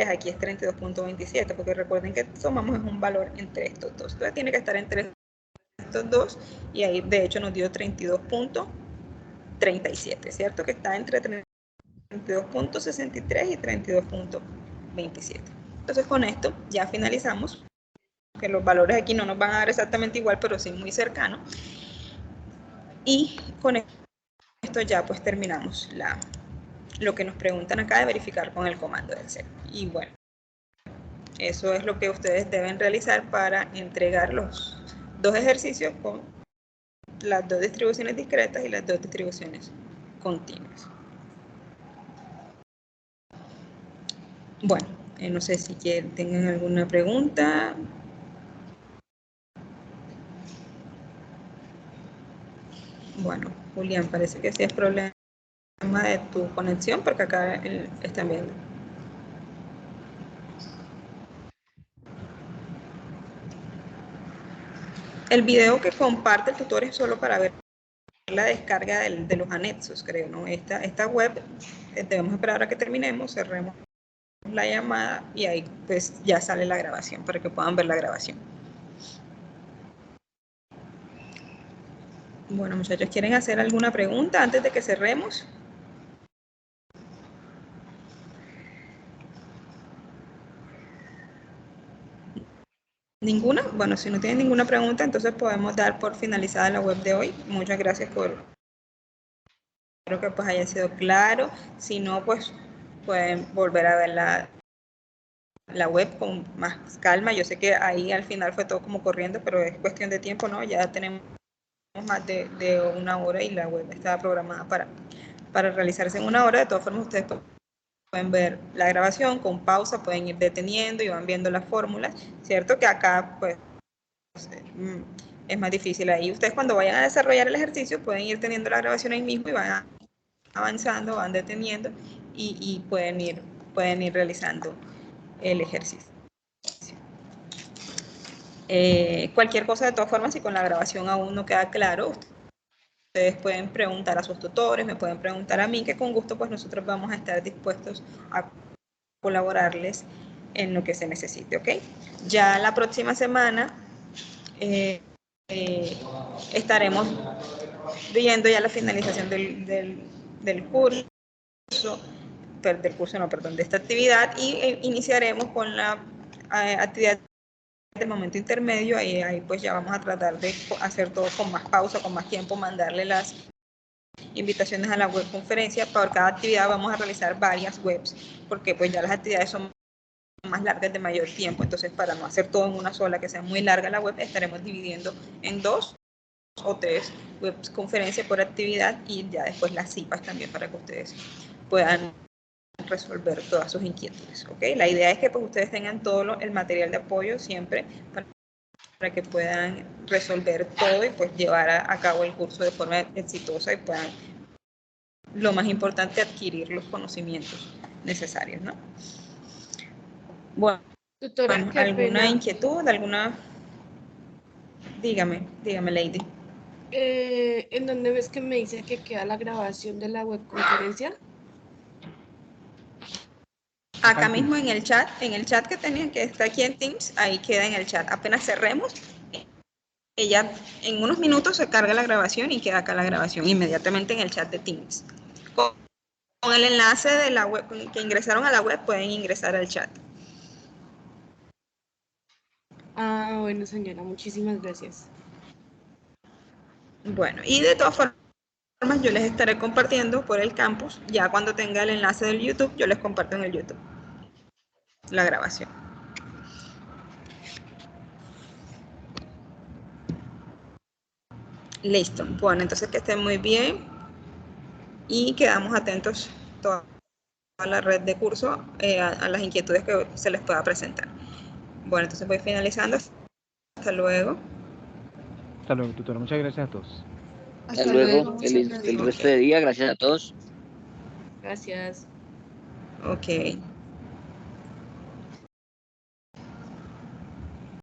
aquí es 32.27, porque recuerden que tomamos un valor entre estos dos. Entonces tiene que estar entre estos dos, y ahí de hecho nos dio 32.37, ¿cierto? Que está entre 32.63 y 32.27. Entonces con esto ya finalizamos, que los valores aquí no nos van a dar exactamente igual, pero sí muy cercano. Y con esto ya pues terminamos lo que nos preguntan acá de verificar con el comando del Excel. Y bueno, eso es lo que ustedes deben realizar para entregar los dos ejercicios con las dos distribuciones discretas y las dos distribuciones continuas. Bueno, no sé si tengan alguna pregunta. Bueno, Julián, parece que sí es problema de tu conexión, porque acá están viendo. El video que comparte el tutor es solo para ver la descarga de los anexos, creo, ¿no? Esta web, debemos esperar a que terminemos, cerremos la llamada y ahí pues ya sale la grabación para que puedan ver la grabación. Bueno, muchachos, ¿quieren hacer alguna pregunta antes de que cerremos? ¿Ninguna? Bueno, si no tienen ninguna pregunta, entonces podemos dar por finalizada la web de hoy. Muchas gracias espero que pues haya sido claro. Si no, pues pueden volver a ver la web con más calma. Yo sé que ahí al final fue todo como corriendo, pero es cuestión de tiempo, ¿no? Ya tenemos más de 1 hora y la web estaba programada para realizarse en 1 hora. De todas formas, ustedes pueden ver la grabación con pausa, pueden ir deteniendo y van viendo las fórmulas, ¿cierto? Que acá, pues, es más difícil. Ahí ustedes cuando vayan a desarrollar el ejercicio pueden ir teniendo la grabación ahí mismo y van avanzando, van deteniendo y pueden ir realizando el ejercicio. Cualquier cosa, de todas formas, si con la grabación aún no queda claro, ustedes pueden preguntar a sus tutores, me pueden preguntar a mí, que con gusto pues nosotros vamos a estar dispuestos a colaborarles en lo que se necesite, ¿ok? Ya la próxima semana estaremos viendo ya la finalización del curso, de esta actividad, y iniciaremos con la actividad del momento intermedio. Ahí pues ya vamos a tratar de hacer todo con más pausa, con más tiempo, mandarle las invitaciones a la webconferencia. Por cada actividad vamos a realizar varias webs, porque pues ya las actividades son más largas, de mayor tiempo. Entonces, para no hacer todo en una sola, que sea muy larga la web, estaremos dividiendo en 2 o 3 webconferencias por actividad, y ya después las CIPAs también, para que ustedes puedan resolver todas sus inquietudes, ¿ok? La idea es que pues ustedes tengan todo el material de apoyo siempre para que puedan resolver todo y pues llevar a cabo el curso de forma exitosa y puedan, lo más importante, adquirir los conocimientos necesarios, ¿no? Bueno, Tutora, ¿alguna inquietud? Dígame, Lady. ¿En dónde ves que me dice que queda la grabación de la webconferencia? Acá mismo en el chat que tenían, que está aquí en Teams, ahí queda en el chat. Apenas cerremos, ella en unos minutos se carga la grabación y queda acá la grabación inmediatamente en el chat de Teams. Con el enlace de la web que ingresaron a la web pueden ingresar al chat. Ah, bueno, señora, muchísimas gracias. Bueno, y de todas formas yo les estaré compartiendo por el campus, ya cuando tenga el enlace del YouTube, yo les comparto en el YouTube la grabación. Listo, bueno, entonces que estén muy bien y quedamos atentos toda la red de curso a las inquietudes que se les pueda presentar. Bueno, entonces voy finalizando. Hasta luego. Hasta luego, tutora. Muchas gracias a todos. Hasta luego. Feliz resto de día. Gracias a todos. Gracias. Ok.